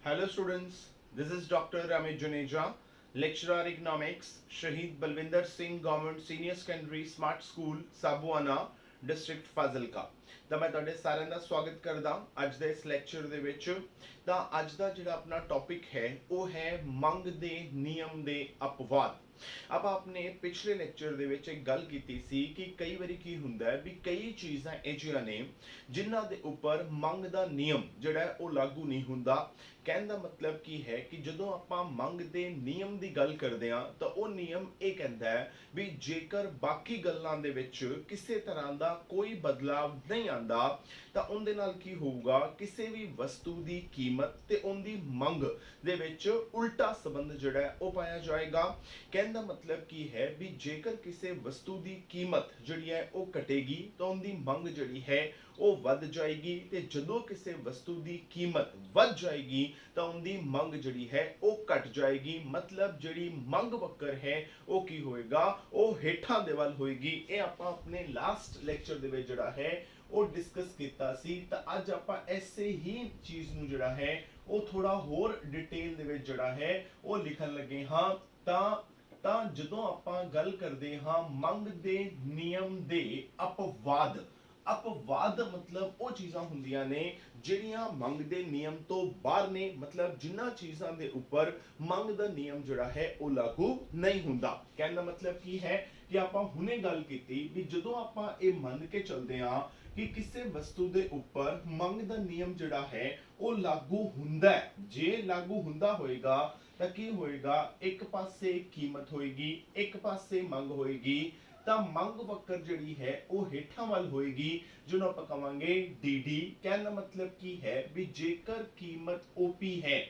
Hello students, this is Dr. Ramesh Juneja, lecturer economics, Shahid Balwinder Singh Government Senior Secondary Smart School, Sabuana, District Fazilka। ਤਾਂ ਮੈਂ ਤੁਹਾਡੇ ਸਾਰਿਆਂ ਦਾ ਸਵਾਗਤ ਕਰਦਾ ਅੱਜ ਦੇ ਇਸ ਲੈਕਚਰ ਦੇ ਵਿੱਚ। ਤਾਂ ਅੱਜ ਦਾ ਜਿਹੜਾ ਆਪਣਾ ਟੌਪਿਕ ਹੈ ਉਹ ਹੈ ਮੰਗ ਦੇ ਨਿਯਮ ਦੇ ਅਪਵਾਦ। ਆਪਾਂ ਆਪਣੇ ਪਿਛਲੇ ਲੈਕਚਰ ਦੇ ਵਿੱਚ ਇੱਕ ਗੱਲ ਕੀਤੀ ਸੀ ਕਿ ਕਈ ਵਾਰੀ ਕੀ ਹੁੰਦਾ ਹੈ ਵੀ ਕਈ ਚੀਜ਼ਾਂ ਅਜਿਹੀਆਂ ਨੇ ਜਿਨ੍ਹਾਂ ਦੇ ਉੱਪਰ ਮੰਗ ਦਾ ਨਿਯਮ ਜਿਹੜਾ ਹੈ ਉਹ ਲਾਗੂ ਨਹੀਂ ਹੁੰਦਾ। ਕਹਿਣ ਦਾ ਮਤਲਬ ਕੀ ਹੈ ਕਿ ਜਦੋਂ ਆਪਾਂ ਮੰਗ ਦੇ ਨਿਯਮ ਦੀ ਗੱਲ ਕਰਦੇ ਹਾਂ ਤਾਂ ਉਹ ਨਿਯਮ ਇਹ ਕਹਿੰਦਾ ਹੈ ਵੀ ਜੇਕਰ ਬਾਕੀ ਗੱਲਾਂ ਦੇ ਵਿੱਚ ਕਿਸੇ ਤਰ੍ਹਾਂ ਦਾ ਕੋਈ ਬਦਲਾਵ ਨਹੀਂ ਆਂਦਾ ਤਾਂ ਉਹਦੇ ਨਾਲ ਕੀ ਹੋਊਗਾ, ਕਿਸੇ ਵੀ ਵਸਤੂ ਦੀ ਕੀਮਤ ਤੇ ਉਹਦੀ ਮੰਗ ਦੇ ਵਿੱਚ ਉਲਟਾ ਸੰਬੰਧ ਜਿਹੜਾ ਹੈ ਉਹ ਪਾਇਆ ਜਾਏਗਾ। ਕਹਿਣ ਦਾ ਮਤਲਬ ਕੀ ਹੈ ਵੀ ਜੇਕਰ ਕਿਸੇ ਵਸਤੂ ਦੀ ਕੀਮਤ ਜਿਹੜੀ ਹੈ ਉਹ ਘਟੇਗੀ ਤਾਂ ਉਹਦੀ ਮੰਗ ਜਿਹੜੀ ਹੈ ਉਹ ਵੱਧ ਜਾਏਗੀ, ਤੇ ਜਦੋਂ ਕਿਸੇ ਵਸਤੂ ਦੀ ਕੀਮਤ ਵੱਧ ਜਾਏਗੀ ਤਾਂ ਉਹਦੀ ਮੰਗ ਜਿਹੜੀ ਹੈ ਉਹ ਘਟ ਜਾਏਗੀ। ਮਤਲਬ ਜਿਹੜੀ ਮੰਗ ਵਕਰ ਹੈ ਉਹ ਕੀ ਹੋਏਗਾ, ਉਹ ਹੇਠਾਂ ਦੇ ਵੱਲ ਹੋਏਗੀ। ਇਹ ਆਪਾਂ ਆਪਣੇ ਲਾਸਟ ਲੈਕਚਰ ਦੇ ਵਿੱਚ ਜਿਹੜਾ ਹੈ ਉਹ ਡਿਸਕਸ ਕੀਤਾ ਸੀ। ਤਾਂ ਅੱਜ ਆਪਾਂ ਐਸੇ ਹੀ ਚੀਜ਼ ਨੂੰ ਜਿਹੜਾ ਹੈ ਉਹ ਥੋੜਾ ਹੋਰ ਡਿਟੇਲ ਦੇ ਵਿੱਚ ਜਿਹੜਾ ਹੈ ਉਹ ਲਿਖਣ ਲੱਗੇ ਹਾਂ। ਤਾਂ ਜਦੋਂ ਆਪਾਂ ਗੱਲ ਕਰਦੇ ਹਾਂ ਮੰਗ ਦੇ ਨਿਯਮ ਦੇ ਅਪਵਾਦ ਮਤਲਬ ਉਹ ਚੀਜ਼ਾਂ ਹੁੰਦੀਆਂ ਨੇ ਜਿਹੜੀਆਂ ਮੰਗ ਦੇ ਨਿਯਮ ਤੋਂ ਬਾਹਰ ਨੇ, ਮਤਲਬ ਜਿਨ੍ਹਾਂ ਚੀਜ਼ਾਂ ਦੇ ਉੱਪਰ ਮੰਗ ਦਾ ਨਿਯਮ ਜਿਹੜਾ ਹੈ ਉਹ ਲਾਗੂ ਨਹੀਂ ਹੁੰਦਾ। ਕਹਿਣ ਦਾ ਮਤਲਬ ਕੀ ਹੈ ਕਿ ਆਪਾਂ ਹੁਣੇ ਗੱਲ ਕੀਤੀ ਵੀ ਜਦੋਂ ਆਪਾਂ ਇਹ ਮੰਨ ਕੇ ਚੱਲਦੇ ਹਾਂ ਕਿ ਕਿਸੇ ਵਸਤੂ ਦੇ ਉੱਪਰ ਮੰਗ ਦਾ ਨਿਯਮ ਜਿਹੜਾ ਹੈ ਉਹ ਲਾਗੂ ਹੁੰਦਾ ਹੈ, ਜੇ ਲਾਗੂ ਹੁੰਦਾ ਹੋਏਗਾ ਤਾਂ ਕੀ ਹੋਏਗਾ, ਇੱਕ ਪਾਸੇ ਕੀਮਤ ਹੋਏਗੀ, ਇੱਕ ਪਾਸੇ ਮੰਗ ਹੋਏਗੀ, ਤਾਂ ਮੰਗ ਵਕਰ ਜਿਹੜੀ ਹੈ ਉਹ ਹੇਠਾਂ ਵੱਲ ਹੋਏਗੀ ਜਿਹਨੂੰ ਆਪਾਂ ਕਵਾਂਗੇ ਡੀਡੀ। ਕਹਿਣ ਦਾ ਮਤਲਬ ਕੀ ਹੈ ਵੀ ਜੇਕਰ ਕੀਮਤ ਓਪੀ ਹੈ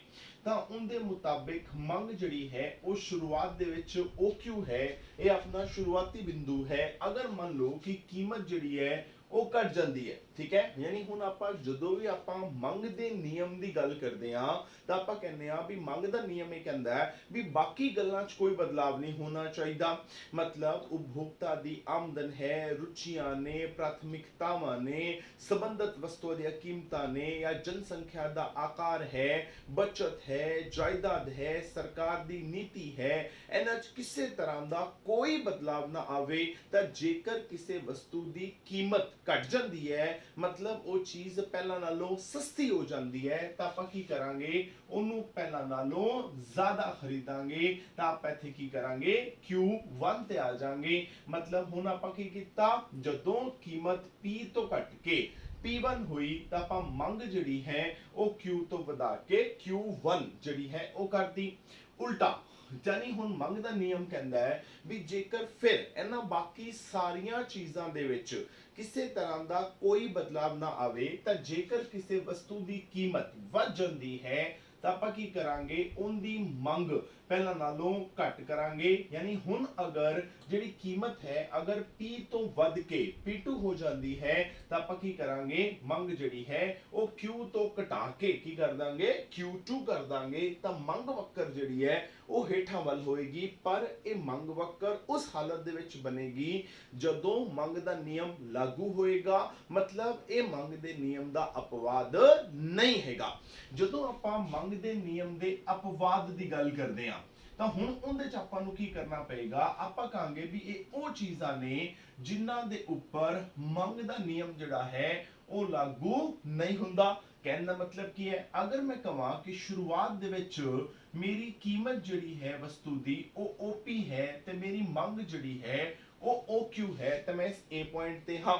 ਤਾਂ ਉਹਦੇ ਮੁਤਾਬਿਕ ਮੰਗ ਜਿਹੜੀ ਹੈ ਉਹ ਸ਼ੁਰੂਆਤ ਦੇ ਵਿੱਚ OQ ਹੈ, ਇਹ ਆਪਣਾ ਸ਼ੁਰੂਆਤੀ ਬਿੰਦੂ ਹੈ। ਅਗਰ ਮੰਨ ਲਓ ਕਿ ਕੀਮਤ ਜਿਹੜੀ ਹੈ ਉਹ ਘਟ ਜਾਂਦੀ ਹੈ, ਠੀਕ ਹੈ, ਯਾਨੀ ਹੁਣ ਆਪਾਂ ਜਦੋਂ ਵੀ ਆਪਾਂ ਮੰਗ ਦੇ ਨਿਯਮ ਦੀ ਗੱਲ ਕਰਦੇ ਹਾਂ ਤਾਂ ਆਪਾਂ ਕਹਿੰਦੇ ਆ ਵੀ ਮੰਗ ਦਾ ਨਿਯਮ ਇਹ ਕਹਿੰਦਾ ਹੈ ਵੀ ਬਾਕੀ ਗੱਲਾਂ 'ਚ ਕੋਈ ਬਦਲਾਵ ਨਹੀਂ ਹੋਣਾ ਚਾਹੀਦਾ। ਮਤਲਬ ਉਪਭੋਗਤਾ ਦੀ ਆਮਦਨ ਹੈ, ਰੁਚੀਆਂ ਨੇ, ਪ੍ਰਾਥਮਿਕਤਾਵਾਂ ਨੇ, ਸੰਬੰਧਿਤ ਵਸਤੂਆਂ ਦੀਆਂ ਕੀਮਤਾਂ ਨੇ, ਜਾਂ ਜਨਸੰਖਿਆ ਦਾ ਆਕਾਰ ਹੈ, ਬਚਤ ਹੈ, ਜਾਇਦਾਦ ਹੈ, ਸਰਕਾਰ ਦੀ ਨੀਤੀ ਹੈ, ਇਹਨਾਂ 'ਚ ਕਿਸੇ ਤਰ੍ਹਾਂ ਦਾ ਕੋਈ ਬਦਲਾਵ ਨਾ ਆਵੇ। ਤਾਂ ਜੇਕਰ ਕਿਸੇ ਵਸਤੂ ਦੀ ਕੀਮਤ ਘਟ ਜਾਂਦੀ ਹੈ ਮਤਲਬ ਉਹ ਚੀਜ਼ ਪਹਿਲਾਂ ਨਾਲੋਂ ਸਸਤੀ ਹੋ ਜਾਂਦੀ ਹੈ, ਤਾਂ ਆਪਾਂ ਕੀ ਕਰਾਂਗੇ, ਉਹਨੂੰ ਪਹਿਲਾਂ ਨਾਲੋਂ ਜ਼ਿਆਦਾ ਖਰੀਦਾਂਗੇ। ਤਾਂ ਆਪਾਂ ਇੱਥੇ ਕੀ ਕਰਾਂਗੇ, Q1 ਤੇ ਆ ਜਾਾਂਗੇ। ਮਤਲਬ ਹੁਣ ਆਪਾਂ ਕੀ ਕੀਤਾ, ਜਦੋਂ ਕੀਮਤ P ਤੋਂ ਘਟ ਕੇ P1 ਹੋਈ ਤਾਂ ਆਪਾਂ ਮੰਗ ਜਿਹੜੀ ਹੈ ਉਹ Q ਤੋਂ ਵਧਾ ਕੇ Q1 ਜਿਹੜੀ ਹੈ ਉਹ ਕਰਤੀ। ਉਲਟਾ ਜਾਨੀ ਹੁਣ ਮੰਗ ਦਾ ਨਿਯਮ ਕਹਿੰਦਾ ਹੈ ਵੀ ਜੇਕਰ ਫਿਰ ਇਹਨਾਂ ਬਾਕੀ ਸਾਰੀਆਂ ਚੀਜ਼ਾਂ ਦੇ ਵਿੱਚ ਕਿਸੇ ਤਰ੍ਹਾਂ ਦਾ ਕੋਈ ਬਦਲਾਵ ਨਾ ਆਵੇ, ਤਾਂ ਜੇਕਰ ਕਿਸੇ ਵਸਤੂ ਦੀ ਕੀਮਤ ਵੱਧ ਜਾਂਦੀ ਹੈ ਤਾਂ ਆਪਾਂ ਕੀ ਕਰਾਂਗੇ, ਉਹਦੀ ਮੰਗ ਪਹਿਲਾਂ ਨਾਲੋਂ ਘੱਟ ਕਰਾਂਗੇ। ਯਾਨੀ ਹੁਣ ਅਗਰ ਜਿਹੜੀ ਕੀਮਤ ਹੈ ਅਗਰ P ਤੋਂ ਵੱਧ ਕੇ P2 ਹੋ ਜਾਂਦੀ ਹੈ ਤਾਂ ਆਪਾਂ ਕੀ ਕਰਾਂਗੇ, ਮੰਗ ਜਿਹੜੀ ਹੈ ਉਹ Q ਤੋਂ ਘਟਾ ਕੇ ਕੀ ਕਰ ਦਾਂਗੇ, Q2 ਕਰ ਦਾਂਗੇ। ਤਾਂ ਮੰਗ ਵਕਰ ਜਿਹੜੀ ਹੈ ਉਹ ਹੇਠਾਂ ਵੱਲ ਹੋਏਗੀ, ਪਰ ਇਹ ਮੰਗ ਵਕਰ ਉਸ ਹਾਲਤ ਦੇ ਵਿੱਚ ਬਣੇਗੀ ਜਦੋਂ ਮੰਗ ਦਾ ਨਿਯਮ ਲਾਗੂ ਹੋਏਗਾ। ਮਤਲਬ ਇਹ ਮੰਗ ਦੇ ਨਿਯਮ ਦਾ ਅਪਵਾਦ ਨਹੀਂ ਹੈਗਾ। ਜਦੋਂ ਆਪਾਂ ਮੰਗ ਦੇ ਨਿਯਮ ਦੇ ਅਪਵਾਦ ਦੀ ਗੱਲ ਕਰਦੇ ਹਾਂ ਤਾਂ ਹੁਣ ਉਹਦੇ ਚ ਆਪਾਂ ਨੂੰ ਕੀ ਕਰਨਾ ਪਏਗਾ, ਆਪਾਂ ਕਹਾਂਗੇ ਵੀ ਇਹ ਉਹ ਚੀਜ਼ਾਂ ਨੇ ਜਿਨ੍ਹਾਂ ਦੇ ਉੱਪਰ ਮੰਗ ਦਾ ਨਿਯਮ ਜਿਹੜਾ ਹੈ ਉਹ ਲਾਗੂ ਨਹੀਂ ਹੁੰਦਾ। ਕਹਿਣ ਦਾ ਮਤਲਬ ਕੀ ਹੈ, ਅਗਰ ਮੈਂ ਕਹਾਂ ਕਿ ਸ਼ੁਰੂਆਤ ਦੇ ਵਿੱਚ ਮੇਰੀ ਕੀਮਤ ਜਿਹੜੀ ਹੈ ਵਸਤੂ ਦੀ ਉਹ OP ਹੈ ਤੇ ਮੇਰੀ ਮੰਗ ਜਿਹੜੀ ਹੈ ਉਹ OQ ਹੈ, ਤਾਂ ਮੈਂ ਇਸ A ਪੁਆਇੰਟ ਤੇ ਹਾਂ।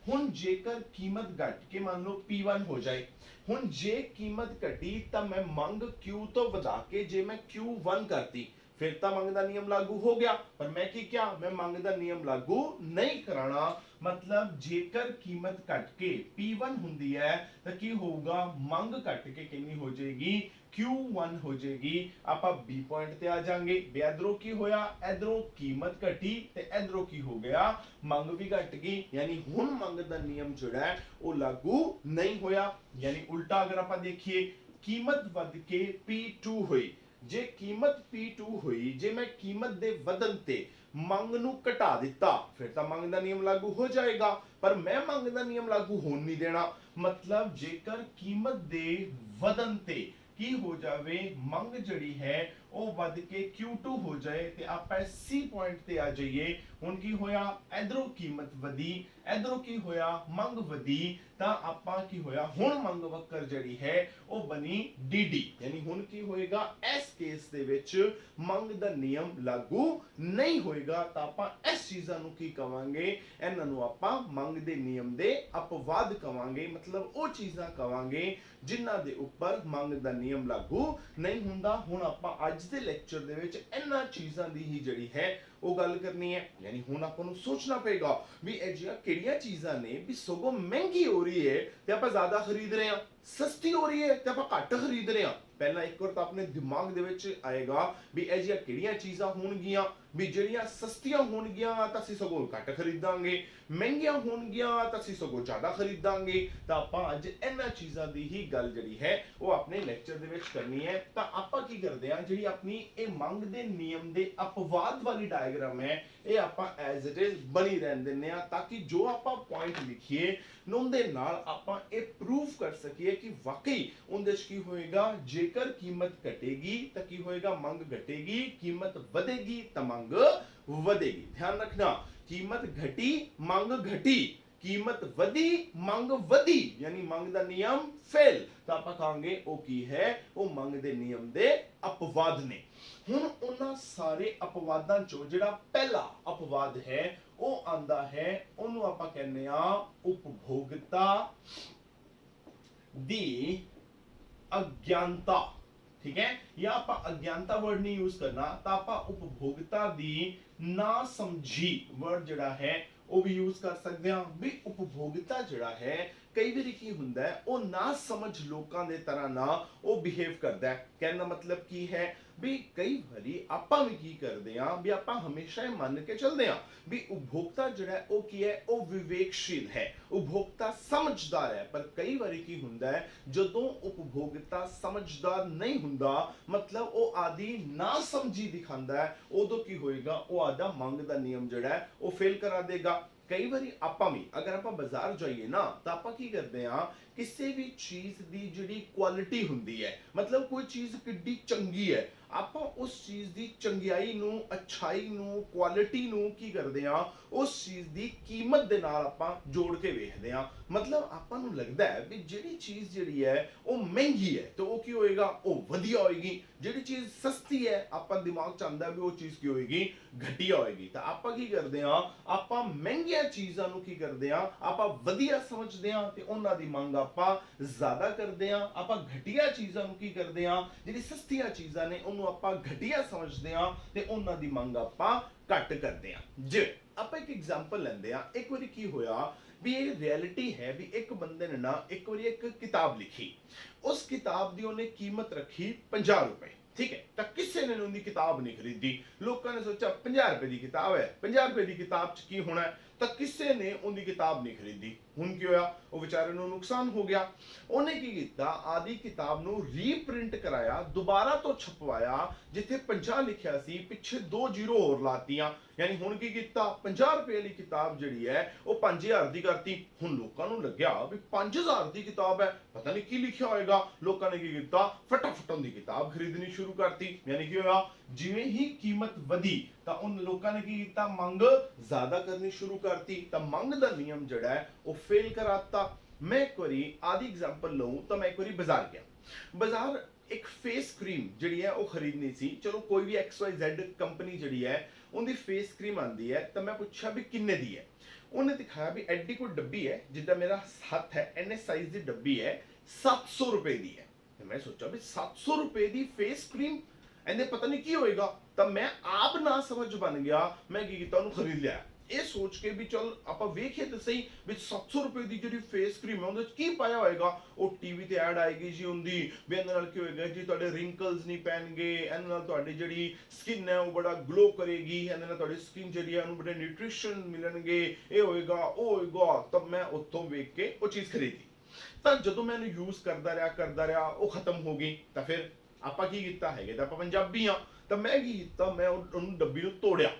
ਹੁਣ ਜੇਕਰ ਕੀਮਤ ਘਟ ਕੇ ਮੰਨ ਲਓ P1 ਹੋ ਜਾਏ, ਹੁਣ ਜੇ ਕੀਮਤ ਘਟੀ ਤਾਂ ਮੈਂ ਮੰਗ Q ਤੋਂ ਵਧਾ ਕੇ ਜੇ ਮੈਂ Q1 ਕਰਤੀ ਫਿਰ ਤਾਂ ਮੰਗ ਦਾ ਨਿਯਮ ਲਾਗੂ ਹੋ ਗਿਆ। ਪਰ ਮੈਂ ਕੀ ਕਿਹਾ, ਮੈਂ ਮੰਗ ਦਾ ਨਿਯਮ ਲਾਗੂ ਨਹੀਂ ਕਰਾਣਾ। ਮਤਲਬ ਜੇਕਰ ਕੀਮਤ ਘਟ ਕੇ P1 ਹੁੰਦੀ ਹੈ ਤਾਂ ਕੀ ਹੋਊਗਾ, ਮੰਗ ਘਟ ਕੇ ਕਿੰਨੀ ਹੋ ਜਾਏਗੀ, Q1 ਹੋ ਜਾਏਗੀ। ਆਪਾਂ B ਪੁਆਇੰਟ ਤੇ ਆ ਜਾਾਂਗੇ। ਇਧਰੋਂ ਕੀ ਹੋਇਆ, ਇਧਰੋਂ ਕੀਮਤ ਘਟੀ ਤੇ ਇਧਰੋਂ ਕੀ ਹੋ ਗਿਆ, ਮੰਗ ਵੀ ਘਟ ਗਈ। ਯਾਨੀ ਹੁਣ ਮੰਗ ਦਾ ਨਿਯਮ ਜਿਹੜਾ ਹੈ ਉਹ ਲਾਗੂ ਨਹੀਂ ਹੋਇਆ। ਯਾਨੀ ਉਲਟਾ ਅਗਰ ਆਪਾਂ ਦੇਖੀਏ, ਕੀਮਤ ਵੱਧ ਕੇ P2 ਹੋਈ, ਜੇ ਕੀਮਤ P2 ਹੋਈ, ਜੇ ਮੈਂ ਕੀਮਤ ਦੇ ਵਧਣ ਤੇ ਮੰਗ ਨੂੰ ਘਟਾ ਦਿੱਤਾ ਫਿਰ ਤਾਂ ਮੰਗ ਦਾ ਨਿਯਮ ਲਾਗੂ ਹੋ ਜਾਏਗਾ। ਪਰ ਮੈਂ ਮੰਗ ਦਾ ਨਿਯਮ ਲਾਗੂ ਹੋਣ ਨਹੀਂ ਦੇਣਾ। ਮਤਲਬ ਜੇਕਰ ਕੀਮਤ ਦੇ ਵਧਣ ਤੇ ਕੀ ਹੋ ਜਾਵੇ, ਮੰਗ ਜਿਹੜੀ ਹੈ ਉਹ ਵੱਧ ਕੇ Q2 ਹੋ ਜਾਏ ਤੇ ਆਪਾਂ C ਪੁਆਇੰਟ ਤੇ ਆ ਜਾਈਏ। ਹੁਣ ਕੀ ਹੋਇਆ, ਇਧਰੋਂ ਕੀਮਤ ਵਧੀ, ਇਧਰੋਂ ਕੀ ਹੋਇਆ, ਮੰਗ ਵਧੀ, ਤਾਂ ਆਪਾਂ ਕੀ ਹੋਇਆ, ਹੁਣ ਮੰਗ ਵਕਰ ਜਿਹੜੀ ਹੈ ਉਹ ਬਣੀ DD। ਯਾਨੀ ਹੁਣ ਕੀ ਹੋਏਗਾ, ਇਸ ਕੇਸ ਦੇ ਵਿੱਚ ਮੰਗ ਦਾ ਨਿਯਮ ਲਾਗੂ ਨਹੀਂ ਹੋਏਗਾ। ਤਾਂ ਆਪਾਂ ਇਸ ਚੀਜ਼ਾਂ ਨੂੰ ਕੀ ਕਵਾਂਗੇ, ਇਹਨਾਂ ਨੂੰ ਆਪਾਂ ਮੰਗ ਦੇ ਨਿਯਮ ਦੇ ਅਪਵਾਦ ਕਵਾਂਗੇ। ਮਤਲਬ ਉਹ ਚੀਜ਼ਾਂ ਕਵਾਂਗੇ ਜਿਨ੍ਹਾਂ ਦੇ ਉੱਪਰ ਮੰਗ ਦਾ ਨਿਯਮ ਲਾਗੂ ਨਹੀਂ ਹੁੰਦਾ। ਹੁਣ ਆਪਾਂ ਅੱਜ ਦੇ ਲੈਕਚਰ ਦੇ ਵਿੱਚ ਇਹਨਾਂ ਚੀਜ਼ਾਂ ਦੀ ਹੀ ਜਿਹੜੀ ਹੈ ਉਹ ਗੱਲ ਕਰਨੀ ਹੈ। ਯਾਨੀ ਹੁਣ ਆਪਾਂ ਨੂੰ ਸੋਚਣਾ ਪਏਗਾ ਵੀ ਇਹ ਜਿਹੀਆਂ ਕਿਹੜੀਆਂ ਚੀਜ਼ਾਂ ਨੇ ਵੀ ਸਗੋਂ ਮਹਿੰਗੀ ਹੋ ਰਹੀ ਹੈ ਤੇ ਆਪਾਂ ਜ਼ਿਆਦਾ ਖਰੀਦ ਰਹੇ ਹਾਂ, ਸਸਤੀ ਹੋ ਰਹੀ ਹੈ ਤੇ ਆਪਾਂ ਘੱਟ ਖਰੀਦ ਰਹੇ ਹਾਂ। ਪਹਿਲਾਂ ਇੱਕ ਵਾਰ ਤਾਂ ਆਪਣੇ ਦਿਮਾਗ ਦੇ ਵਿੱਚ ਆਏਗਾ ਵੀ ਇਹ ਜਿਹੀਆਂ ਕਿਹੜੀਆਂ ਚੀਜ਼ਾਂ ਹੋਣਗੀਆਂ ਵੀ ਜਿਹੜੀਆਂ ਸਸਤੀਆਂ ਹੋਣਗੀਆਂ ਤਾਂ ਅਸੀਂ ਸਗੋਂ ਘੱਟ ਖਰੀਦਾਂਗੇ, ਮਹਿੰਗੀਆਂ ਹੋਣਗੀਆਂ ਤਾਂ ਅਸੀਂ ਸਗੋਂ ਜ਼ਿਆਦਾ ਖਰੀਦਾਂਗੇ। ਤਾਂ ਆਪਾਂ ਅੱਜ ਇਹਨਾਂ ਚੀਜ਼ਾਂ ਦੀ ਹੀ ਗੱਲ ਜਿਹੜੀ ਹੈ ਉਹ ਆਪਣੇ ਲੈਕਚਰ ਦੇ ਵਿੱਚ ਕਰਨੀ ਹੈ। ਤਾਂ ਆਪਾਂ ਕੀ ਕਰਦੇ ਹਾਂ, ਜਿਹੜੀ ਆਪਣੀ ਇਹ ਮੰਗ ਦੇ ਨਿਯਮ ਦੇ ਅਪਵਾਦ ਵਾਲੀ ਡਾਇਗਰਾਮ ਹੈ ਇਹ ਆਪਾਂ ਐਜ਼ ਇਟ ਇਜ਼ ਬਣੀ ਰਹਿਣ ਦਿੰਦੇ ਆ, ਤਾਂ ਕਿ ਜੋ ਆਪਾਂ ਪੁਆਇੰਟ ਲਿਖੀਏ ਉਹਦੇ ਨਾਲ ਆਪਾਂ ਇਹ ਪ੍ਰੂਫ ਕਰ ਸਕੀਏ ਕਿ ਵਾਕਈ ਉਹਦੇ ਵਿੱਚ ਕੀ ਹੋਏਗਾ, ਜੇਕਰ ਕੀਮਤ ਘਟੇਗੀ ਤਾਂ ਕੀ ਹੋਏਗਾ, ਮੰਗ ਘਟੇਗੀ, ਕੀਮਤ ਵਧੇਗੀ ਤਾਂ ਮੰਗ ਵਧੇਗੀ। ਧਿਆਨ ਰੱਖਣਾ, ਕੀਮਤ ਘਟੀ ਮੰਗ ਘਟੀ, ਕੀਮਤ ਵਧੀ ਮੰਗ ਵਧੀ, ਯਾਨੀ ਮੰਗ ਦਾ ਨਿਯਮ ਫੇਲ। ਤਾਂ ਆਪਾਂ ਕਹਾਂਗੇ ਉਹ ਕੀ ਹੈ, ਉਹ ਮੰਗ ਦੇ ਨਿਯਮ ਦੇ ਅਪਵਾਦ ਨੇ। ਹੁਣ ਉਹਨਾਂ ਸਾਰੇ ਅਪਵਾਦਾਂ ਚੋਂ ਜਿਹੜਾ ਪਹਿਲਾ ਅਪਵਾਦ ਹੈ ਉਹ ਆਂਦਾ ਹੈ, ਉਹਨੂੰ ਆਪਾਂ ਕਹਿੰਦੇ ਆ ਉਪਭੋਗਤਾ ਦੀ ਅਗਿਆਨਤਾ। ਠੀਕ ਹੈ, ਜਾਂ ਆਪਾਂ ਅਗਿਆਨਤਾ ਵਰਡ ਨਹੀਂ ਯੂਜ਼ ਕਰਨਾ, ਤਾਂ ਆਪਾਂ ਉਪਭੋਗਤਾ ਦੀ ਨਾ ਸਮਝੀ ਵਰਡ ਜਿਹੜਾ ਹੈ ਉਹ ਵੀ ਯੂਜ਼ ਕਰ ਸਕਦੇ ਹਾਂ। ਵੀ ਉਪਭੋਗਤਾ ਜਿਹੜਾ ਹੈ ਕਈ ਵਾਰੀ ਕੀ ਹੁੰਦਾ ਹੈ, ਉਹ ਨਾ ਸਮਝ ਲੋਕਾਂ ਦੇ ਤਰ੍ਹਾਂ ਨਾ ਉਹ ਬਿਹੇਵ ਕਰਦਾ ਹੈ। ਕਹਿਣ ਦਾ ਮਤਲਬ ਕੀ ਹੈ ਵੀ ਕਈ ਵਾਰੀ ਆਪਾਂ ਵੀ ਕੀ ਕਰਦੇ ਆ ਵੀ ਆਪਾਂ ਹਮੇਸ਼ਾ ਇਹ ਮੰਨ ਕੇ ਚੱਲਦੇ ਆ ਵੀ ਉਪਭੋਗਤਾ ਜਿਹੜਾ ਉਹ ਕੀ ਹੈ, ਉਹ ਵਿਵੇਕਸ਼ੀਲ ਹੈ, ਉਪਭੋਗਤਾ ਸਮਝਦਾਰ ਹੈ। ਪਰ ਕਈ ਵਾਰੀ ਕੀ ਹੁੰਦਾ ਹੈ, ਜਦੋਂ ਉਪਭੋਗਤਾ ਸਮਝਦਾਰ ਨਹੀਂ ਹੁੰਦਾ, ਮਤਲਬ ਉਹ ਆਦੀ ਨਾ ਸਮਝੀ ਦਿਖਾਉਂਦਾ ਹੈ, ਉਦੋਂ ਕੀ ਹੋਏਗਾ, ਉਹ ਆਦਾ ਮੰਗ ਦਾ ਨਿਯਮ ਜਿਹੜਾ ਹੈ ਉਹ ਫੇਲ ਕਰਾ ਦੇਗਾ। ਕਈ ਵਾਰੀ ਆਪਾਂ ਵੀ ਅਗਰ ਆਪਾਂ ਬਾਜ਼ਾਰ ਜਾਈਏ ਨਾ ਤਾਂ ਆਪਾਂ ਕੀ ਕਰਦੇ ਆ, ਕਿਸੇ ਵੀ ਚੀਜ਼ ਦੀ ਜਿਹੜੀ ਕੁਆਲਿਟੀ ਹੁੰਦੀ ਹੈ, ਮਤਲਬ ਕੋਈ ਚੀਜ਼ ਕਿੱਡੀ ਚੰਗੀ ਹੈ, ਆਪਾਂ ਉਸ ਚੀਜ਼ ਦੀ ਚੰਗਿਆਈ ਨੂੰ, ਅੱਛਾਈ ਨੂੰ, ਕੁਆਲਿਟੀ ਨੂੰ ਕੀ ਕਰਦੇ ਆ, ਉਸ ਚੀਜ਼ ਦੀ ਕੀਮਤ ਦੇ ਨਾਲ ਆਪਾਂ ਜੋੜ ਕੇ ਵੇਖਦੇ ਆ। ਮਤਲਬ ਆਪਾਂ ਨੂੰ ਲੱਗਦਾ ਹੈ ਵੀ ਜਿਹੜੀ ਚੀਜ਼ ਜਿਹੜੀ ਹੈ ਉਹ ਮਹਿੰਗੀ ਹੈ ਤਾਂ ਉਹ ਕੀ ਹੋਏਗਾ, ਉਹ ਵਧੀਆ ਹੋਏਗੀ। ਜਿਹੜੀ ਚੀਜ਼ ਸਸਤੀ ਹੈ ਆਪਾਂ ਦਿਮਾਗ ਚ ਆਉਂਦਾ ਵੀ ਉਹ ਚੀਜ਼ ਕੀ ਹੋਏਗੀ, ਘਟੀਆ ਹੋਏਗੀ। ਤਾਂ ਆਪਾਂ ਕੀ ਕਰਦੇ ਆ, ਆਪਾਂ ਮਹਿੰਗੀਆਂ ਚੀਜ਼ਾਂ ਨੂੰ ਕੀ ਕਰਦੇ ਆ, ਆਪਾਂ ਵਧੀਆ ਸਮਝਦੇ ਆ ਤੇ ਉਹਨਾਂ ਦੀ ਮੰਗ ਆਪਾਂ ਜ਼ਿਆਦਾ ਕਰਦੇ ਆ। ਆਪਾਂ ਘਟੀਆ ਚੀਜ਼ਾਂ ਨੂੰ ਕੀ ਕਰਦੇ ਆ, ਜਿਹੜੀ ਸਸਤੀਆਂ ਚੀਜ਼ਾਂ ਨੇ ਉਹਨੂੰ ਆਪਾਂ ਘਟੀਆ ਸਮਝਦੇ ਆ ਤੇ ਉਹਨਾਂ ਦੀ ਮੰਗ ਆਪਾਂ ਘੱਟ ਕਰਦੇ ਆ। ਜੇ ਆਪਾਂ ਇੱਕ ਐਗਜ਼ਾਮਪਲ ਲੈਂਦੇ ਆ, ਇੱਕ ਵਾਰੀ ਕੀ ਹੋਇਆ ਵੀ ਇਹ ਰਿਐਲਿਟੀ ਹੈ ਵੀ ਇੱਕ ਬੰਦੇ ਨੇ ਨਾ ਇੱਕ ਵਾਰੀ ਇੱਕ ਕਿਤਾਬ ਲਿਖੀ, ਉਸ ਕਿਤਾਬ ਦੀ ਉਹਨੇ ਕੀਮਤ ਰੱਖੀ 50 ਰੁਪਏ। ਠੀਕ ਹੈ, ਤਾਂ ਕਿਸੇ ਨੇ ਉਹਦੀ ਕਿਤਾਬ ਨਹੀਂ ਖਰੀਦੀ। ਲੋਕਾਂ ਨੇ ਸੋਚਿਆ 50 ਰੁਪਏ ਦੀ ਕਿਤਾਬ ਹੈ, 50 ਰੁਪਏ ਦੀ ਕਿਤਾਬ 'ਚ ਕੀ ਹੋਣਾ, ਤਾਂ ਕਿਸੇ ਨੇ ਉਹਦੀ ਕਿਤਾਬ ਨਹੀਂ ਖਰੀਦੀ। ਹੁਣ ਕੀ ਹੋਇਆ, ਉਹ ਵਿਚਾਰੇ ਨੂੰ ਨੁਕਸਾਨ ਹੋ ਗਿਆ। ਉਹਨੇ ਕੀ ਕੀਤਾ, ਆਦੀ ਕਿਤਾਬ ਨੂੰ ਰੀਪ੍ਰਿੰਟ ਕਰਾਇਆ, ਦੁਬਾਰਾ ਤੋਂ ਛਪਵਾਇਆ, ਜਿੱਥੇ 50 ਲਿਖਿਆ ਸੀ ਪਿੱਛੇ 2 ਜ਼ੀਰੋ ਹੋਰ ਲਾਤੀਆਂ। ਯਾਨੀ ਹੁਣ ਕੀ ਕੀਤਾ, 50 ਰੁਪਏ ਵਾਲੀ ਕਿਤਾਬ ਜਿਹੜੀ ਹੈ ਉਹ 5000 ਦੀ ਕਰਤੀ। ਹੁਣ ਲੋਕਾਂ ਨੂੰ ਲੱਗਿਆ ਵੀ 5000 ਦੀ ਕਿਤਾਬ ਹੈ, ਪਤਾ ਨਹੀਂ ਕੀ ਲਿਖਿਆ ਹੋਏਗਾ। ਲੋਕਾਂ ਨੇ ਕੀ ਕੀਤਾ, ਫਟਾਫਟ ਉਹਦੀ ਕਿਤਾਬ ਖਰੀਦਣੀ ਸ਼ੁਰੂ ਕਰਤੀ। ਯਾਨੀ ਕੀ ਹੋਇਆ, ਜਿਵੇਂ ਹੀ ਕੀਮਤ ਵਧੀ ਤਾਂ ਉਨ ਲੋਕਾਂ ਨੇ ਕੀ ਕੀਤਾ, ਮੰਗ ਜ਼ਿਆਦਾ ਕਰਨੀ ਸ਼ੁਰੂ ਕਰਤੀ। ਤਾਂ ਮੰਗ ਦਾ ਨਿਯਮ ਜਿਹੜਾ ਹੈ ਉਹ ਫੇਲ ਕਰਾਤਾ। ਮੈਂ ਇੱਕ ਵਾਰੀ ਆਦੀ ਐਗਜ਼ਾਮਪਲ ਲਊਂ ਤਾਂ ਮੈਂ ਇੱਕ ਵਾਰੀ ਬਾਜ਼ਾਰ ਗਿਆ। ਬਾਜ਼ਾਰ ਇੱਕ ਫੇਸ ਕਰੀਮ ਜਿਹੜੀ ਹੈ ਉਹ ਖਰੀਦਣੀ ਸੀ। ਚਲੋ ਕੋਈ ਵੀ XYZ ਕੰਪਨੀ ਜਿਹੜੀ ਹੈ ਉਹਦੀ ਫੇਸ ਕਰੀਮ ਆਂਦੀ ਹੈ, ਤਾਂ ਮੈਂ ਪੁੱਛਿਆ ਵੀ ਕਿੰਨੇ ਦੀ ਹੈ। ਉਹਨੇ ਦਿਖਾਇਆ ਵੀ ਐਡੀ ਕੋਈ ਡੱਬੀ ਹੈ, ਜਿੱਦਾਂ ਮੇਰਾ ਹੱਥ ਹੈ ਐਨੇ ਸਾਈਜ਼ ਦੀ ਡੱਬੀ ਹੈ, 700 ਰੁਪਏ ਦੀ ਹੈ। ਤੇ ਮੈਂ ਸੋਚਿਆ ਵੀ 700 ਰੁਪਏ ਦੀ ਫੇਸ ਕਰੀਮ, ਇਹਨੇ ਪਤਾ ਨਹੀਂ ਕੀ ਹੋਏਗਾ। ਤਾਂ ਮੈਂ ਆਪ ਨਾ ਸਮਝ ਬਣ ਗਿਆ, ਮੈਂ ਕੀ ਕੀਤਾ, ਉਹਨੂੰ ਖਰੀਦ ਲਿਆ। ਇਹ ਸੋਚ ਕੇ ਵੀ ਚਲ ਆਪਾਂ ਵੇਖੀਏ ਤਾਂ ਸਹੀ ਵੀ 700 ਰੁਪਏ ਦੀ ਜਿਹੜੀ ਫੇਸ ਕਰੀਮ ਹੈ ਉਹਦੇ ਵਿੱਚ ਕੀ ਪਾਇਆ ਹੋਏਗਾ। ਉਹ ਟੀਵੀ ਤੇ ਐਡ ਆਏਗੀ ਜੀ ਹੁੰਦੀ ਵੀ ਇਹਦੇ ਨਾਲ ਕੀ ਹੋਏਗਾ ਜੀ, ਤੁਹਾਡੇ ਰਿੰਕਲਸ ਨਹੀਂ ਪੈਣਗੇ, ਇਹਦੇ ਨਾਲ ਤੁਹਾਡੀ ਜਿਹੜੀ ਸਕਿਨ ਹੈ ਉਹ ਬੜਾ ਗਲੋ ਕਰੇਗੀ, ਇਹਦੇ ਨਾਲ ਤੁਹਾਡੀ ਸਕਿਨ ਜਿਹੜੀ ਹੈ ਉਹਨੂੰ ਬੜੇ ਨਿਊਟ੍ਰੀਸ਼ਨ ਮਿਲਣਗੇ, ਇਹ ਹੋਏਗਾ ਉਹ ਹੋਏਗਾ। ਤਾਂ ਮੈਂ ਉੱਥੋਂ ਵੇਖ ਕੇ ਉਹ ਚੀਜ਼ ਖਰੀਦੀ। ਤਾਂ ਜਦੋਂ ਮੈਂ ਇਹਨੂੰ ਯੂਜ਼ ਕਰਦਾ ਰਿਹਾ ਉਹ ਖਤਮ ਹੋ ਗਈ। ਤਾਂ ਫਿਰ ਆਪਾਂ ਕੀ ਕੀਤਾ, ਹੈਗੇ ਤਾਂ ਆਪਾਂ ਪੰਜਾਬੀ ਆ, ਤਾਂ ਮੈਂ ਕੀ ਕੀਤਾ, ਮੈਂ ਉਹਨੂੰ ਡੱਬੀ ਨੂੰ ਤੋੜਿਆ।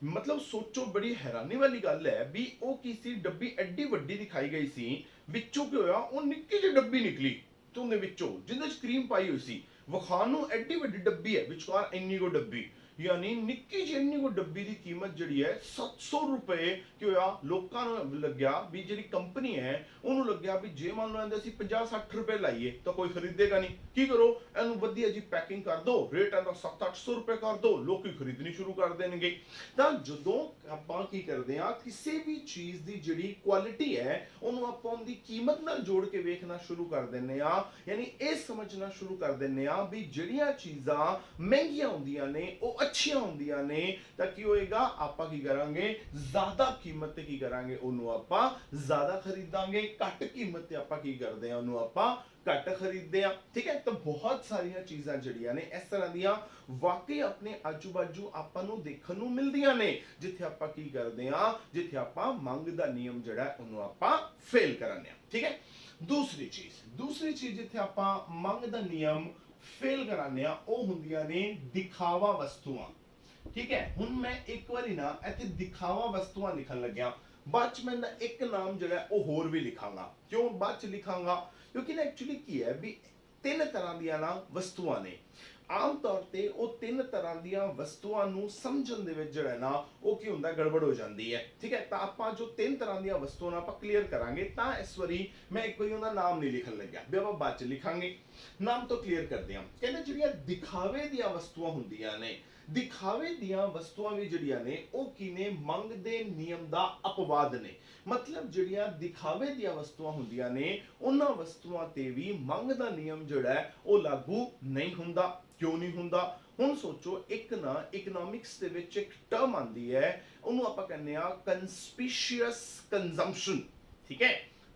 ਮਤਲਬ ਸੋਚੋ, ਬੜੀ ਹੈਰਾਨੀ ਵਾਲੀ ਗੱਲ ਹੈ ਵੀ ਉਹ ਕਿਸੇ ਡੱਬੀ ਐਡੀ ਵੱਡੀ ਦਿਖਾਈ ਗਈ ਸੀ, ਵਿੱਚੋਂ ਕੀ ਹੋਇਆ, ਉਹ ਨਿੱਕੀ ਜਿਹੀ ਡੱਬੀ ਨਿਕਲੀ ਤੇ ਉਹਦੇ ਵਿੱਚੋਂ ਜਿਹਦੇ ਵਿੱਚ ਕਰੀਮ ਪਾਈ ਹੋਈ ਸੀ। ਵਿਖਾਉਣ ਨੂੰ ਐਡੀ ਵੱਡੀ ਡੱਬੀ ਹੈ, ਵਿਚਕਾਰ ਇੰਨੀ ਕੋ ਡੱਬੀ, ਯਾਨੀ ਨਿੱਕੀ ਜਿਹੀ ਇੰਨੀ ਕੋ ਡੱਬੀ ਦੀ ਕੀਮਤ ਜਿਹੜੀ ਹੈ 700 ਰੁਪਏ ਕਿ ਹੋਇਆ ਲੋਕਾਂ ਨੂੰ ਲੱਗਿਆ ਵੀ ਜਿਹੜੀ ਕੰਪਨੀ ਹੈ ਉਹਨੂੰ ਲੱਗਿਆ ਵੀ ਜੇ ਮੰਨ ਲਓ ਇਹਦੇ ਅਸੀਂ 50-60 ਰੁਪਏ ਲਾਈਏ ਤਾਂ ਕੋਈ ਖਰੀਦੇਗਾ ਨਹੀਂ। ਕੀ ਕਰੋ, ਇਹਨੂੰ ਵਧੀਆ ਜੀ ਪੈਕਿੰਗ ਕਰ ਦੋ, ਰੇਟ ਇਹਦਾ 700-800 ਰੁਪਏ ਕਰ ਦੋ, ਲੋਕੀ ਖਰੀਦਣੀ ਸ਼ੁਰੂ ਕਰ ਦੇਣਗੇ। ਤਾਂ ਜਦੋਂ ਆਪਾਂ ਕੀ ਕਰਦੇ ਆ, ਕਿਸੇ ਵੀ ਚੀਜ਼ ਦੀ ਜਿਹੜੀ ਕੁਆਲਿਟੀ ਹੈ ਉਹਨੂੰ ਆਪਾਂ ਉਹਦੀ ਕੀਮਤ ਨਾਲ ਜੋੜ ਕੇ ਵੇਖਣਾ ਸ਼ੁਰੂ ਕਰ ਦਿੰਨੇ ਆ, ਯਾਨੀ ਇਹ ਸਮਝਣਾ ਸ਼ੁਰੂ ਕਰ ਦਿੰਨੇ ਆ ਵੀ ਜਿਹੜੀਆਂ ਚੀਜ਼ਾਂ ਮਹਿੰਗੀਆਂ ਹੁੰਦੀਆਂ ਨੇ ਉਹ ਅੱਛੀਆਂ ਹੁੰਦੀਆਂ ਨੇ, ਤਾਂ ਕੀ ਹੋਏਗਾ, ਆਪਾਂ ਕੀ ਕਰਾਂਗੇ, ਜ਼ਿਆਦਾ ਕੀਮਤ ਤੇ ਕੀ ਕਰਾਂਗੇ, ਉਹਨੂੰ ਆਪਾਂ ਜ਼ਿਆਦਾ ਖਰੀਦਾਂਗੇ, ਘੱਟ ਕੀਮਤ ਤੇ ਆਪਾਂ ਕੀ ਕਰਦੇ ਆ, ਉਹਨੂੰ ਆਪਾਂ ਘੱਟ ਖਰੀਦਦੇ ਆ। ਠੀਕ ਹੈ, ਤਾਂ ਬਹੁਤ ਸਾਰੀਆਂ ਚੀਜ਼ਾਂ ਜਿਹੜੀਆਂ ਨੇ ਇਸ ਤਰ੍ਹਾਂ ਦੀਆਂ ਵਾਕਈ ਆਪਣੇ ਆਜੂ ਬਾਜੂ ਆਪਾਂ ਨੂੰ ਦੇਖਣ ਨੂੰ ਮਿਲਦੀਆਂ ਨੇ, ਜਿੱਥੇ ਆਪਾਂ ਕੀ ਕਰਦੇ ਆ, ਜਿੱਥੇ ਆਪਾਂ ਮੰਗ ਦਾ ਨਿਯਮ ਜਿਹੜਾ ਉਹਨੂੰ ਆਪਾਂ ਫੇਲ ਕਰਾਂਗੇ। ਠੀਕ ਹੈ, ਦੂਸਰੀ ਚੀਜ਼ ਜਿੱਥੇ ਆਪਾਂ ਮੰਗ ਦਾ ਨਿਯਮ ਫੇਲ ਕਰਾਂਦੇ ਆ ਉਹ ਹੁੰਦੀਆਂ ਨੇ ਦਿਖਾਵਾ ਵਸਤੂਆਂ। ਠੀਕ ਹੈ, ਹੁਣ ਮੈਂ ਇੱਕ ਵਾਰੀ ਨਾ ਇੱਥੇ ਦਿਖਾਵਾ ਵਸਤੂਆਂ ਲਿਖਣ ਲੱਗਿਆ, ਬਾਅਦ ਚ ਮੈਂ ਨਾ ਇੱਕ ਨਾਮ ਜਿਹੜਾ ਉਹ ਹੋਰ ਵੀ ਲਿਖਾਂਗਾ। ਕਿਉਂ ਬਾਅਦ ਚ ਲਿਖਾਂਗਾ, ਕਿਉਂਕਿ ਨਾ ਐਕਚੁਅਲੀ ਕੀ ਹੈ ਵੀ ਤਿੰਨ ਤਰ੍ਹਾਂ ਦੀਆਂ ਨਾ ਵਸਤੂਆਂ ਨੇ। ਆਮ ਤੌਰ ਤੇ ਉਹ ਤਿੰਨ ਤਰ੍ਹਾਂ ਦੀਆਂ ਵਸਤੂਆਂ ਨੂੰ ਸਮਝਣ ਦੇ ਵਿੱਚ ਜਿਹੜਾ ਨਾ ਉਹ ਕੀ ਹੁੰਦਾ, ਗੜਬੜ ਹੋ ਜਾਂਦੀ ਹੈ। ਠੀਕ ਹੈ, ਤਾਂ ਆਪਾਂ ਜੋ ਤਿੰਨ ਤਰ੍ਹਾਂ ਦੀਆਂ ਵਸਤੂਆਂ ਆਪਾਂ ਕਲੀਅਰ ਕਰਾਂਗੇ, ਤਾਂ ਇਸ ਵਾਰੀ ਮੈਂ ਇੱਕ ਵਾਰੀ ਉਹਦਾ ਨਾਮ ਨਹੀਂ ਲਿਖਣ ਲੱਗਿਆ, ਵੀ ਆਪਾਂ ਬਾਅਦ ਚ ਲਿਖਾਂਗੇ। ਨਾਮ ਤੋਂ ਕਲੀਅਰ ਕਰਦੇ ਹਾਂ। ਕਹਿੰਦੇ ਜਿਹੜੀਆਂ ਦਿਖਾਵੇ ਦੀਆਂ ਵਸਤੂਆਂ ਹੁੰਦੀਆਂ ਨੇ, ਦਿਖਾਵੇ ਦੀਆਂ ਵਸਤੂਆਂ ਵੀ ਜਿਹੜੀਆਂ ਨੇ ਉਹ ਕੀ ਨੇ, ਮੰਗ ਦੇ ਨਿਯਮ ਦਾ ਅਪਵਾਦ ਨੇ। ਮਤਲਬ ਜਿਹੜੀਆਂ ਦਿਖਾਵੇ ਦੀਆਂ ਵਸਤੂਆਂ ਹੁੰਦੀਆਂ ਨੇ ਉਹਨਾਂ ਵਸਤੂਆਂ ਤੇ ਵੀ ਮੰਗ ਦਾ ਨਿਯਮ ਜਿਹੜਾ ਹੈ ਉਹ ਲਾਗੂ ਨਹੀਂ ਹੁੰਦਾ। ਕਿਉਂ ਨਹੀਂ ਹੁੰਦਾ? ਹੁਣ ਸੋਚੋ, ਇੱਕ ਨਾ ਇਕਨੋਮਿਕਸ ਦੇ ਵਿੱਚ ਇੱਕ ਟਰਮ ਆਂਦੀ ਹੈ, ਉਹਨੂੰ ਆਪਾਂ ਕਹਿੰਦੇ ਆ ਕੰਸਪੀਸ਼ੀਅਸ ਕੰਜ਼ੰਪਸ਼ਨ। ਠੀਕ ਹੈ,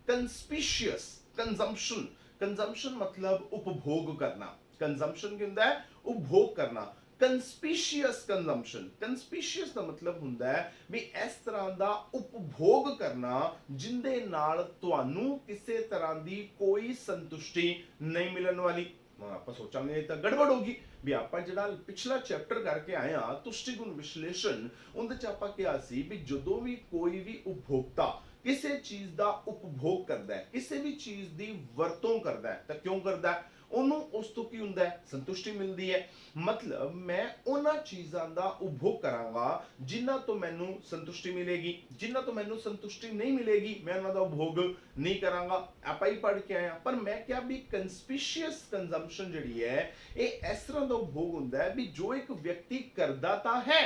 ਕੰਸਪੀਸ਼ੀਅਸ ਕੰਜ਼ੰਪਸ਼ਨ, ਕੰਜ਼ੰਪਸ਼ਨ ਮਤਲਬ ਉਪਭੋਗ ਕਰਨਾ, ਕੰਜ਼ੰਪਸ਼ਨ ਕੀ ਹੁੰਦਾ ਹੈ, ਉਪਭੋਗ ਕਰਨਾ। ਕੰਸਪੀਸ਼ੀਅਸ ਕੰਜ਼ੰਪਸ਼ਨ, ਕੰਸਪੀਸ਼ੀਅਸ ਦਾ ਮਤਲਬ ਹੁੰਦਾ ਹੈ ਵੀ ਇਸ ਤਰ੍ਹਾਂ ਦਾ ਉਪਭੋਗ ਕਰਨਾ ਜਿੰਦੇ ਨਾਲ ਤੁਹਾਨੂੰ ਕਿਸੇ ਤਰ੍ਹਾਂ ਦੀ ਕੋਈ ਸੰਤੁਸ਼ਟੀ ਨਹੀਂ ਮਿਲਣ ਵਾਲੀ। ਆਪਾਂ ਸੋਚਾਂਗੇ ਤਾਂ ਗੜਬੜ ਹੋਗੀ ਵੀ ਆਪਾਂ ਜਿਹੜਾ ਪਿਛਲਾ ਚੈਪਟਰ ਕਰਕੇ ਆਏ ਆ ਤੁਸ਼ਟੀ ਗੁਣ ਵਿਸ਼ਲੇਸ਼ਣ, ਉਹਦੇ ਚ ਆਪਾਂ ਕਿਹਾ ਸੀ ਵੀ ਜਦੋਂ ਵੀ ਕੋਈ ਵੀ ਉਪਭੋਗਤਾ ਕਿਸੇ ਚੀਜ਼ ਦਾ ਉਪਭੋਗ ਕਰਦਾ ਹੈ, ਕਿਸੇ ਵੀ ਚੀਜ਼ ਦੀ ਵਰਤੋਂ ਕਰਦਾ ਹੈ, ਤਾਂ ਕਿਉਂ ਕਰਦਾ ਹੈ, ਉਹਨੂੰ ਉਸ ਤੋਂ ਕੀ ਹੁੰਦਾ ਹੈ, ਸੰਤੁਸ਼ਟੀ ਮਿਲਦੀ ਹੈ। ਮਤਲਬ ਮੈਂ ਉਹਨਾਂ ਚੀਜ਼ਾਂ ਦਾ ਉਪਭੋਗ ਕਰਾਂਗਾ ਜਿਨ੍ਹਾਂ ਤੋਂ ਮੈਨੂੰ ਸੰਤੁਸ਼ਟੀ ਮਿਲੇਗੀ, ਜਿਨ੍ਹਾਂ ਤੋਂ ਮੈਨੂੰ ਸੰਤੁਸ਼ਟੀ ਨਹੀਂ ਮਿਲੇਗੀ ਮੈਂ ਉਹਨਾਂ ਦਾ ਉਪਭੋਗ ਨਹੀਂ ਕਰਾਂਗਾ। ਆਪਾਂ ਹੀ ਪੜ੍ਹ ਕੇ ਆਏ ਆ। ਪਰ ਮੈਂ ਕਿਹਾ ਵੀ ਕੰਸਪੀਸ਼ੀਅਸ ਕੰਜ਼ੰਪਸ਼ਨ ਜਿਹੜੀ ਹੈ ਇਹ ਇਸ ਤਰ੍ਹਾਂ ਦਾ ਉਪਭੋਗ ਹੁੰਦਾ ਹੈ ਵੀ ਜੋ ਇੱਕ ਵਿਅਕਤੀ ਕਰਦਾ ਤਾਂ ਹੈ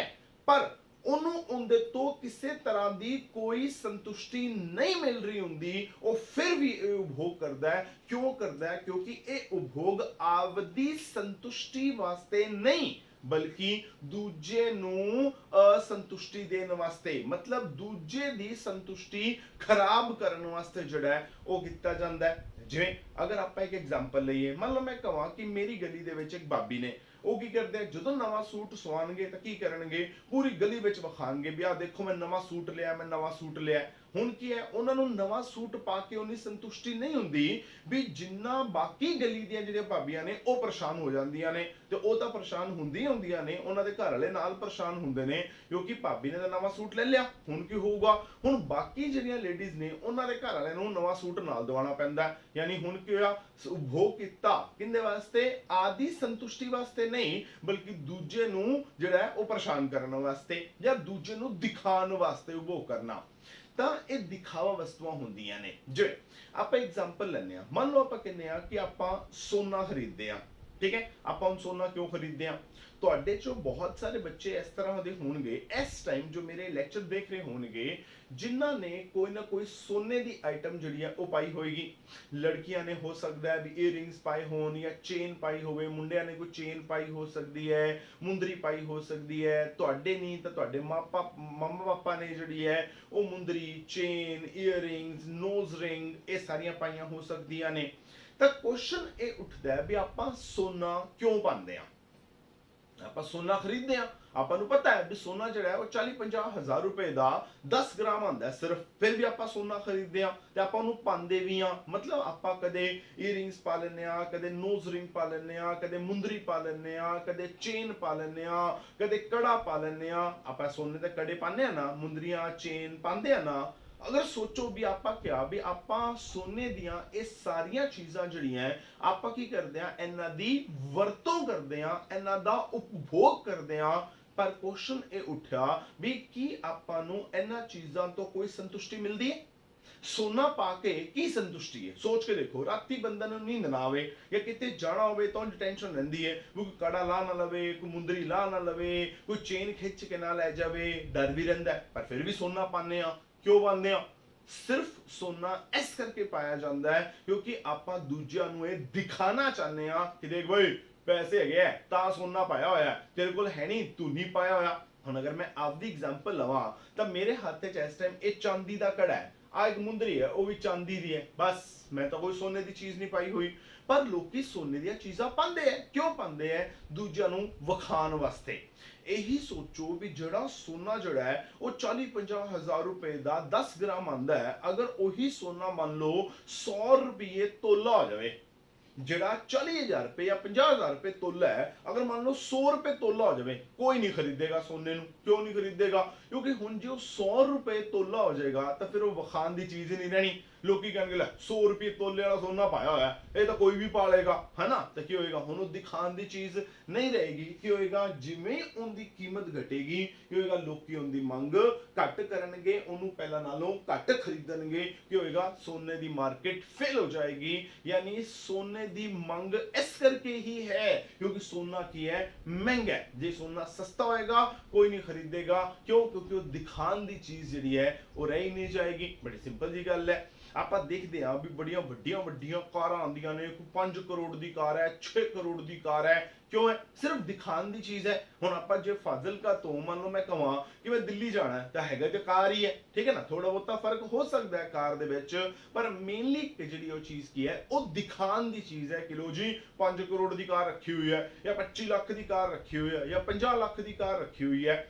ਪਰ ਉਹਨੂੰ ਉਹਦੇ ਤੋਂ ਕਿਸੇ ਤਰ੍ਹਾਂ ਦੀ ਕੋਈ ਸੰਤੁਸ਼ਟੀ ਨਹੀਂ ਮਿਲ ਰਹੀ ਹੁੰਦੀ, ਉਹ ਫਿਰ ਵੀ ਇਹ ਉਪਭੋਗ ਕਰਦਾ ਹੈ। ਕਿਉਂ ਕਰਦਾ ਹੈ? ਕਿਉਂਕਿ ਇਹ ਉਪਭੋਗ ਆਪਦੀ ਸੰਤੁਸ਼ਟੀ ਵਾਸਤੇ ਨਹੀਂ ਬਲਕਿ ਦੂਜੇ ਨੂੰ ਅਸੰਤੁਸ਼ਟੀ ਦੇਣ ਵਾਸਤੇ, ਮਤਲਬ ਦੂਜੇ ਦੀ ਸੰਤੁਸ਼ਟੀ ਖਰਾਬ ਕਰਨ ਵਾਸਤੇ ਜਿਹੜਾ ਹੈ ਉਹ ਕੀਤਾ ਜਾਂਦਾ ਹੈ। ਜਿਵੇਂ ਅਗਰ ਆਪਾਂ ਇੱਕ ਐਗਜ਼ਾਮਪਲ ਲਈਏ, ਮੰਨ ਲਓ ਮੈਂ ਕਹਾਂ ਕਿ ਮੇਰੀ ਗਲੀ ਦੇ ਵਿੱਚ ਇੱਕ ਬਾਬੀ ਨੇ, ਉਹ ਕੀ ਕਰਦੇ ਆ, ਜਦੋਂ ਨਵਾਂ ਸੂਟ ਸਵਾਣਗੇ ਤਾਂ ਕੀ ਕਰਨਗੇ, ਪੂਰੀ ਗਲੀ ਵਿੱਚ ਵਿਖਾਣਗੇ ਵੀ ਆਹ ਦੇਖੋ ਮੈਂ ਨਵਾਂ ਸੂਟ ਲਿਆ, ਮੈਂ ਨਵਾਂ ਸੂਟ ਲਿਆ। ਹੁਣ ਕੀ ਹੈ, ਉਹਨਾਂ ਨੂੰ ਨਵਾਂ ਸੂਟ ਪਾ ਕੇ ਉਨੀ ਸੰਤੁਸ਼ਟੀ ਨਹੀਂ ਹੁੰਦੀ ਵੀ ਜਿੰਨਾ ਬਾਕੀ ਗਲੀ ਦੀਆਂ ਜਿਹੜੀਆਂ ਭਾਬੀਆਂ ਨੇ ਉਹ ਪਰੇਸ਼ਾਨ ਹੋ ਜਾਂਦੀਆਂ ਨੇ, ਤੇ ਉਹ ਤਾਂ ਪਰੇਸ਼ਾਨ ਹੁੰਦੀਆਂ ਨੇ, ਉਹਨਾਂ ਦੇ ਘਰ ਵਾਲੇ ਨਾਲ ਪਰੇਸ਼ਾਨ ਹੁੰਦੇ ਨੇ ਕਿਉਂਕਿ ਭਾਬੀ ਨੇ ਤਾਂ ਨਵਾਂ ਸੂਟ ਲੈ ਲਿਆ। ਹੁਣ ਕੀ ਹੋਊਗਾ, ਹੁਣ ਬਾਕੀ ਜਿਹੜੀਆਂ ਲੇਡੀਜ਼ ਨੇ ਉਹਨਾਂ ਦੇ ਘਰ ਵਾਲਿਆਂ ਨੂੰ ਨਵਾਂ ਸੂਟ ਨਾਲ ਦਿਵਾਉਣਾ ਪੈਂਦਾ। ਯਾਨੀ ਹੁਣ ਕੀ ਹੋਇਆ, ਉਪਭੋਗ ਕੀਤਾ ਕਿੰਦੇ ਵਾਸਤੇ, ਆਦੀ ਸੰਤੁਸ਼ਟੀ ਵਾਸਤੇ ਨਹੀਂ ਬਲਕਿ ਦੂਜੇ ਨੂੰ ਜਿਹੜਾ ਹੈ ਉਹ ਪਰੇਸ਼ਾਨ ਕਰਨ ਵਾਸਤੇ ਜਾਂ ਦੂਜੇ ਨੂੰ ਦਿਖਾਉਣ ਵਾਸਤੇ ਉਪਭੋਗ ਕਰਨਾ। ਤਾਂ ਇਹ ਦਿਖਾਵਾ ਵਸਤੂਆਂ ਹੁੰਦੀਆਂ ਨੇ। ਜਿਵੇਂ ਆਪਾਂ ਐਗਜ਼ਾਮਪਲ ਲੈਂਦੇ ਆ, ਮੰਨ ਲਓ ਆਪਾਂ ਕਹਿੰਦੇ ਆ ਕਿ ਆਪਾਂ ਸੋਨਾ ਖਰੀਦਦੇ ਆ। ਠੀਕ ਹੈ, ਆਪਾਂ ਹੁਣ ਸੋਨਾ ਕਿਉਂ ਖਰੀਦਦੇ ਆ? ਤੁਹਾਡੇ ਚੋਂ ਬਹੁਤ ਸਾਰੇ ਬੱਚੇ ਇਸ ਤਰ੍ਹਾਂ ਦੇ ਹੋਣਗੇ ਇਸ ਟਾਈਮ ਜੋ ਮੇਰੇ ਲੈਕਚਰ ਦੇਖ ਰਹੇ ਹੋਣਗੇ ਜਿਨ੍ਹਾਂ ਨੇ ਕੋਈ ਨਾ ਕੋਈ ਸੋਨੇ ਦੀ ਆਈਟਮ ਜਿਹੜੀ ਹੈ ਉਹ ਪਾਈ ਹੋਏਗੀ। ਲੜਕੀਆਂ ਨੇ ਹੋ ਸਕਦਾ ਹੈ ਵੀ ਈਅਰਿੰਗਸ ਪਾਏ ਹੋਣ ਜਾਂ ਚੇਨ ਪਾਈ ਹੋਵੇ, ਮੁੰਡਿਆਂ ਨੇ ਕੋਈ ਚੇਨ ਪਾਈ ਹੋ ਸਕਦੀ ਹੈ, ਮੁੰਦਰੀ ਪਾਈ ਹੋ ਸਕਦੀ ਹੈ। ਤੁਹਾਡੇ ਨਹੀਂ ਤਾਂ ਤੁਹਾਡੇ ਮੰਮਾ ਪਾਪਾ ਨੇ ਜਿਹੜੀ ਹੈ ਉਹ ਮੁੰਦਰੀ, ਚੇਨ, ਈਅਰਿੰਗਸ, ਨੋਜ਼ ਰਿੰਗ ਇਹ ਸਾਰੀਆਂ ਪਾਈਆਂ ਹੋ ਸਕਦੀਆਂ ਨੇ। ਤਾਂ ਕੁਐਸਚਨ ਇਹ ਉੱਠਦਾ ਹੈ ਵੀ ਆਪਾਂ ਸੋਨਾ ਕਿਉਂ ਪਾਉਂਦੇ ਆ? ਆਪਾਂ ਸੋਨਾ ਖਰੀਦਦੇ ਆ, ਆਪਾਂ ਨੂੰ ਪਤਾ ਹੈ ਵੀ ਸੋਨਾ ਜਿਹੜਾ ਹੈ ਉਹ 40-50 ਹਜ਼ਾਰ ਰੁਪਏ ਦਾ 10 ਗ੍ਰਾਮ ਆਉਂਦਾ ਸਿਰਫ, ਫਿਰ ਵੀ ਆਪਾਂ ਸੋਨਾ ਖਰੀਦਦੇ ਆ ਤੇ ਆਪਾਂ ਉਹਨੂੰ ਪਾਉਂਦੇ ਵੀ ਆ। ਮਤਲਬ ਆਪਾਂ ਕਦੇ ਈਅਰਿੰਗਸ ਪਾ ਲੈਂਦੇ ਆ, ਕਦੇ ਨੋਜ਼ ਰਿੰਗ ਪਾ ਲੈਂਦੇ ਆ, ਕਦੇ ਮੁੰਦਰੀ ਪਾ ਲੈਂਦੇ ਆ, ਕਦੇ ਚੇਨ ਪਾ ਲੈਂਦੇ ਆ, ਕਦੇ ਕੜਾ ਪਾ ਲੈਂਦੇ ਆ। ਆਪਾਂ ਸੋਨੇ ਦੇ ਕੜੇ ਪਾਉਂਦੇ ਆ ਨਾ, ਮੁੰਦਰੀਆਂ ਚੇਨ ਪਾਉਂਦੇ ਆ ਨਾ, ਅਗਰ ਸੋਚੋ ਵੀ ਆਪਾਂ ਕਿਹਾ ਵੀ ਆਪਾਂ ਸੋਨੇ ਦੀਆਂ ਇਹ ਸਾਰੀਆਂ ਚੀਜ਼ਾਂ ਜਿਹੜੀਆਂ ਹੈ, ਆਪਾਂ ਕੀ ਕਰਦੇ ਆ, ਇਹਨਾਂ ਦੀ ਵਰਤੋਂ ਕਰਦੇ ਆ, ਇਹਨਾਂ ਦਾ ਉਪਭੋਗ ਕਰਦੇ ਆ, ਪਰ ਕੁਐਸਚਨ ਇਹ ਉੱਠਿਆ ਵੀ ਕੀ ਆਪਾਂ ਨੂੰ ਇਹਨਾਂ ਚੀਜ਼ਾਂ ਤੋਂ ਕੋਈ ਸੰਤੁਸ਼ਟੀ ਮਿਲਦੀ ਹੈ? ਸੋਨਾ ਪਾ ਕੇ ਕੀ ਸੰਤੁਸ਼ਟੀ ਹੈ? ਸੋਚ ਕੇ ਦੇਖੋ, ਰਾਤੀ ਬੰਦਾ ਨੂੰ ਨੀਂਦ ਨਾ ਆਵੇ ਜਾਂ ਕਿਤੇ ਜਾਣਾ ਹੋਵੇ ਤਾਂ ਟੈਨਸ਼ਨ ਰਹਿੰਦੀ ਹੈ, ਕੋਈ ਕੜਾ ਲਾ ਨਾ ਲਵੇ, ਕੋਈ ਮੁੰਦਰੀ ਲਾ ਨਾ ਲਵੇ, ਕੋਈ ਚੇਨ ਖਿੱਚ ਕੇ ਨਾ ਲੈ ਜਾਵੇ, ਡਰ ਵੀ ਰਹਿੰਦਾ ਹੈ, ਪਰ ਫਿਰ ਵੀ ਸੋਨਾ ਪਾਉਂਦੇ ਆ। ਕਿਉਂ ਪਾਉਂਦੇ ਆ? ਸਿਰਫ ਸੋਨਾ ਇਸ ਕਰਕੇ ਪਾਇਆ ਜਾਂਦਾ ਹੈ ਕਿਉਂਕਿ ਆਪਾਂ ਦੂਜਿਆਂ ਨੂੰ ਇਹ ਦਿਖਾਣਾ ਚਾਹੁੰਦੇ ਆ ਕਿ ਦੇਖ ਬਈ ਪੈਸੇ ਹੈਗੇ ਆ ਤਾਂ ਸੋਨਾ ਪਾਇਆ ਹੋਇਆ, ਤੇਰੇ ਕੋਲ ਹੈ ਨਹੀਂ ਤੂੰ ਨਹੀਂ ਪਾਇਆ ਹੋਇਆ। ਹੁਣ ਅਗਰ ਮੈਂ ਆਪਦੀ ਐਗਜ਼ਾਮਪਲ ਲਵਾਂ ਤਾਂ ਮੇਰੇ ਹੱਥ 'ਚ ਇਸ ਟਾਈਮ ਇਹ ਚਾਂਦੀ ਦਾ ਕੜਾ ਹੈ, ਆ ਇੱਕ ਮੁੰਦਰੀ ਹੈ ਉਹ ਵੀ ਚਾਂਦੀ ਦੀ ਹੈ, ਬਸ ਮੈਂ ਤਾਂ ਕੋਈ ਸੋਨੇ ਦੀ ਚੀਜ਼ ਨਹੀਂ ਪਾਈ ਹੋਈ। ਪਰ ਲੋਕੀ ਸੋਨੇ ਦੀਆਂ ਚੀਜ਼ਾਂ ਪਾਉਂਦੇ ਐ। ਕਿਉਂ ਪਾਉਂਦੇ ਐ? ਦੂਜਿਆਂ ਨੂੰ ਵਿਖਾਉਣ ਵਾਸਤੇ। ਇਹੀ ਸੋਚੋ ਵੀ ਜਿਹੜਾ ਸੋਨਾ ਜਿਹੜਾ ਹੈ ਉਹ 40-50 ਹਜ਼ਾਰ ਰੁਪਏ ਦਾ 10 ਗ੍ਰਾਮ ਆਂਦਾ ਹੈ, ਅਗਰ ਉਹੀ ਸੋਨਾ ਮੰਨ ਲਓ 100 ਰੁਪਏ ਤੋਲਾ ਹੋ ਜਾਵੇ, ਜਿਹੜਾ 40,000 ਰੁਪਏ ਜਾਂ 50,000 ਰੁਪਏ ਤੋਲਾ ਹੈ, ਅਗਰ ਮੰਨ ਲਓ 100 ਰੁਪਏ ਤੋਲਾ ਹੋ ਜਾਵੇ, ਕੋਈ ਨਹੀਂ ਖਰੀਦੇਗਾ ਸੋਨੇ ਨੂੰ। ਕਿਉਂ ਨਹੀਂ ਖਰੀਦੇਗਾ? ਕਿਉਂਕਿ ਹੁਣ ਜੇ ਉਹ 100 ਰੁਪਏ ਤੋਲਾ ਹੋ ਜਾਏਗਾ ਤਾਂ ਫਿਰ ਉਹ ਵਿਖਾਉਣ ਦੀ ਚੀਜ਼ ਹੀ ਨਹੀਂ ਰਹਿਣੀ। ਲੋਕੀ ਕਹਿਣਗੇ ਲੈ 100 ਰੁਪਏ ਤੋਲੇ ਵਾਲਾ ਸੋਨਾ ਪਾਇਆ ਹੋਇਆ, ਇਹ ਤਾਂ ਕੋਈ ਵੀ ਪਾ ਲਏਗਾ, ਹਨਾ? ਤਾਂ ਕੀ ਹੋਏਗਾ? ਹੁਣ ਉਹ ਦਿਖਾਉਣ ਦੀ ਚੀਜ਼ ਨਹੀਂ ਰਹੇਗੀ। ਕੀ ਹੋਏਗਾ? ਜਿਵੇਂ ਉਹਦੀ ਕੀਮਤ ਘਟੇਗੀ, ਕੀ ਹੋਏਗਾ? ਲੋਕੀ ਉਹਦੀ ਮੰਗ ਘੱਟ ਕਰਨਗੇ, ਉਹਨੂੰ ਪਹਿਲਾਂ ਨਾਲੋਂ ਘੱਟ ਖਰੀਦਣਗੇ। ਕੀ ਹੋਏਗਾ? ਸੋਨੇ ਦੀ ਮਾਰਕੀਟ ਫੇਲ ਹੋ ਜਾਏਗੀ। ਯਾਨੀ ਸੋਨੇ ਦੀ ਮੰਗ ਇਸ ਕਰਕੇ ਹੀ ਹੈ ਕਿਉਂਕਿ ਸੋਨਾ ਕੀ ਹੈ? ਮਹਿੰਗਾ ਹੈ। ਜੇ ਸੋਨਾ ਸਸਤਾ ਹੋਏਗਾ ਕੋਈ ਨਹੀਂ ਖਰੀਦੇਗਾ। ਕਿਉਂ? ਕਿਉਂਕਿ ਉਹ ਦਿਖਾਉਣ ਦੀ ਚੀਜ਼ ਜਿਹੜੀ ਹੈ ਉਹ ਰਹਿ ਨਹੀਂ ਜਾਏਗੀ। ਬੜੀ ਸਿੰਪਲ ਜੀ ਗੱਲ ਹੈ। ਆਪਾਂ ਦੇਖਦੇ ਹਾਂ ਵੀ ਬੜੀਆਂ ਵੱਡੀਆਂ ਵੱਡੀਆਂ ਕਾਰਾਂ ਆਉਂਦੀਆਂ ਨੇ, ਕੋਈ 5 ਕਰੋੜ ਦੀ ਕਾਰ ਹੈ, 6 ਕਰੋੜ ਦੀ ਕਾਰ ਹੈ। ਕਿਉਂ ਹੈ? ਸਿਰਫ ਦਿਖਾਉਣ ਦੀ ਚੀਜ਼ ਹੈ। ਹੁਣ ਆਪਾਂ ਜੇ ਫਾਜ਼ਿਲਕਾ ਤੋਂ ਮੰਨ ਲਓ ਮੈਂ ਕਹਾਂ ਕਿ ਮੈਂ ਦਿੱਲੀ ਜਾਣਾ ਹੈ ਤਾਂ ਹੈਗਾ ਤੇ ਕਾਰ ਹੀ ਹੈ, ਠੀਕ ਹੈ ਨਾ? ਥੋੜਾ ਬਹੁਤਾ ਫਰਕ ਹੋ ਸਕਦਾ ਹੈ ਕਾਰ ਦੇ ਵਿੱਚ, ਪਰ ਮੇਨਲੀ ਜਿਹੜੀ ਉਹ ਚੀਜ਼ ਕੀ ਹੈ, ਉਹ ਦਿਖਾਉਣ ਦੀ ਚੀਜ਼ ਹੈ ਕਿ ਲੋ ਜੀ 5 ਕਰੋੜ ਦੀ ਕਾਰ ਰੱਖੀ ਹੋਈ ਹੈ ਜਾਂ 25 ਲੱਖ ਦੀ ਕਾਰ ਰੱਖੀ ਹੋਈ ਹੈ ਜਾਂ 50 ਲੱਖ ਦੀ ਕਾਰ ਰੱਖੀ ਹੋਈ ਹੈ।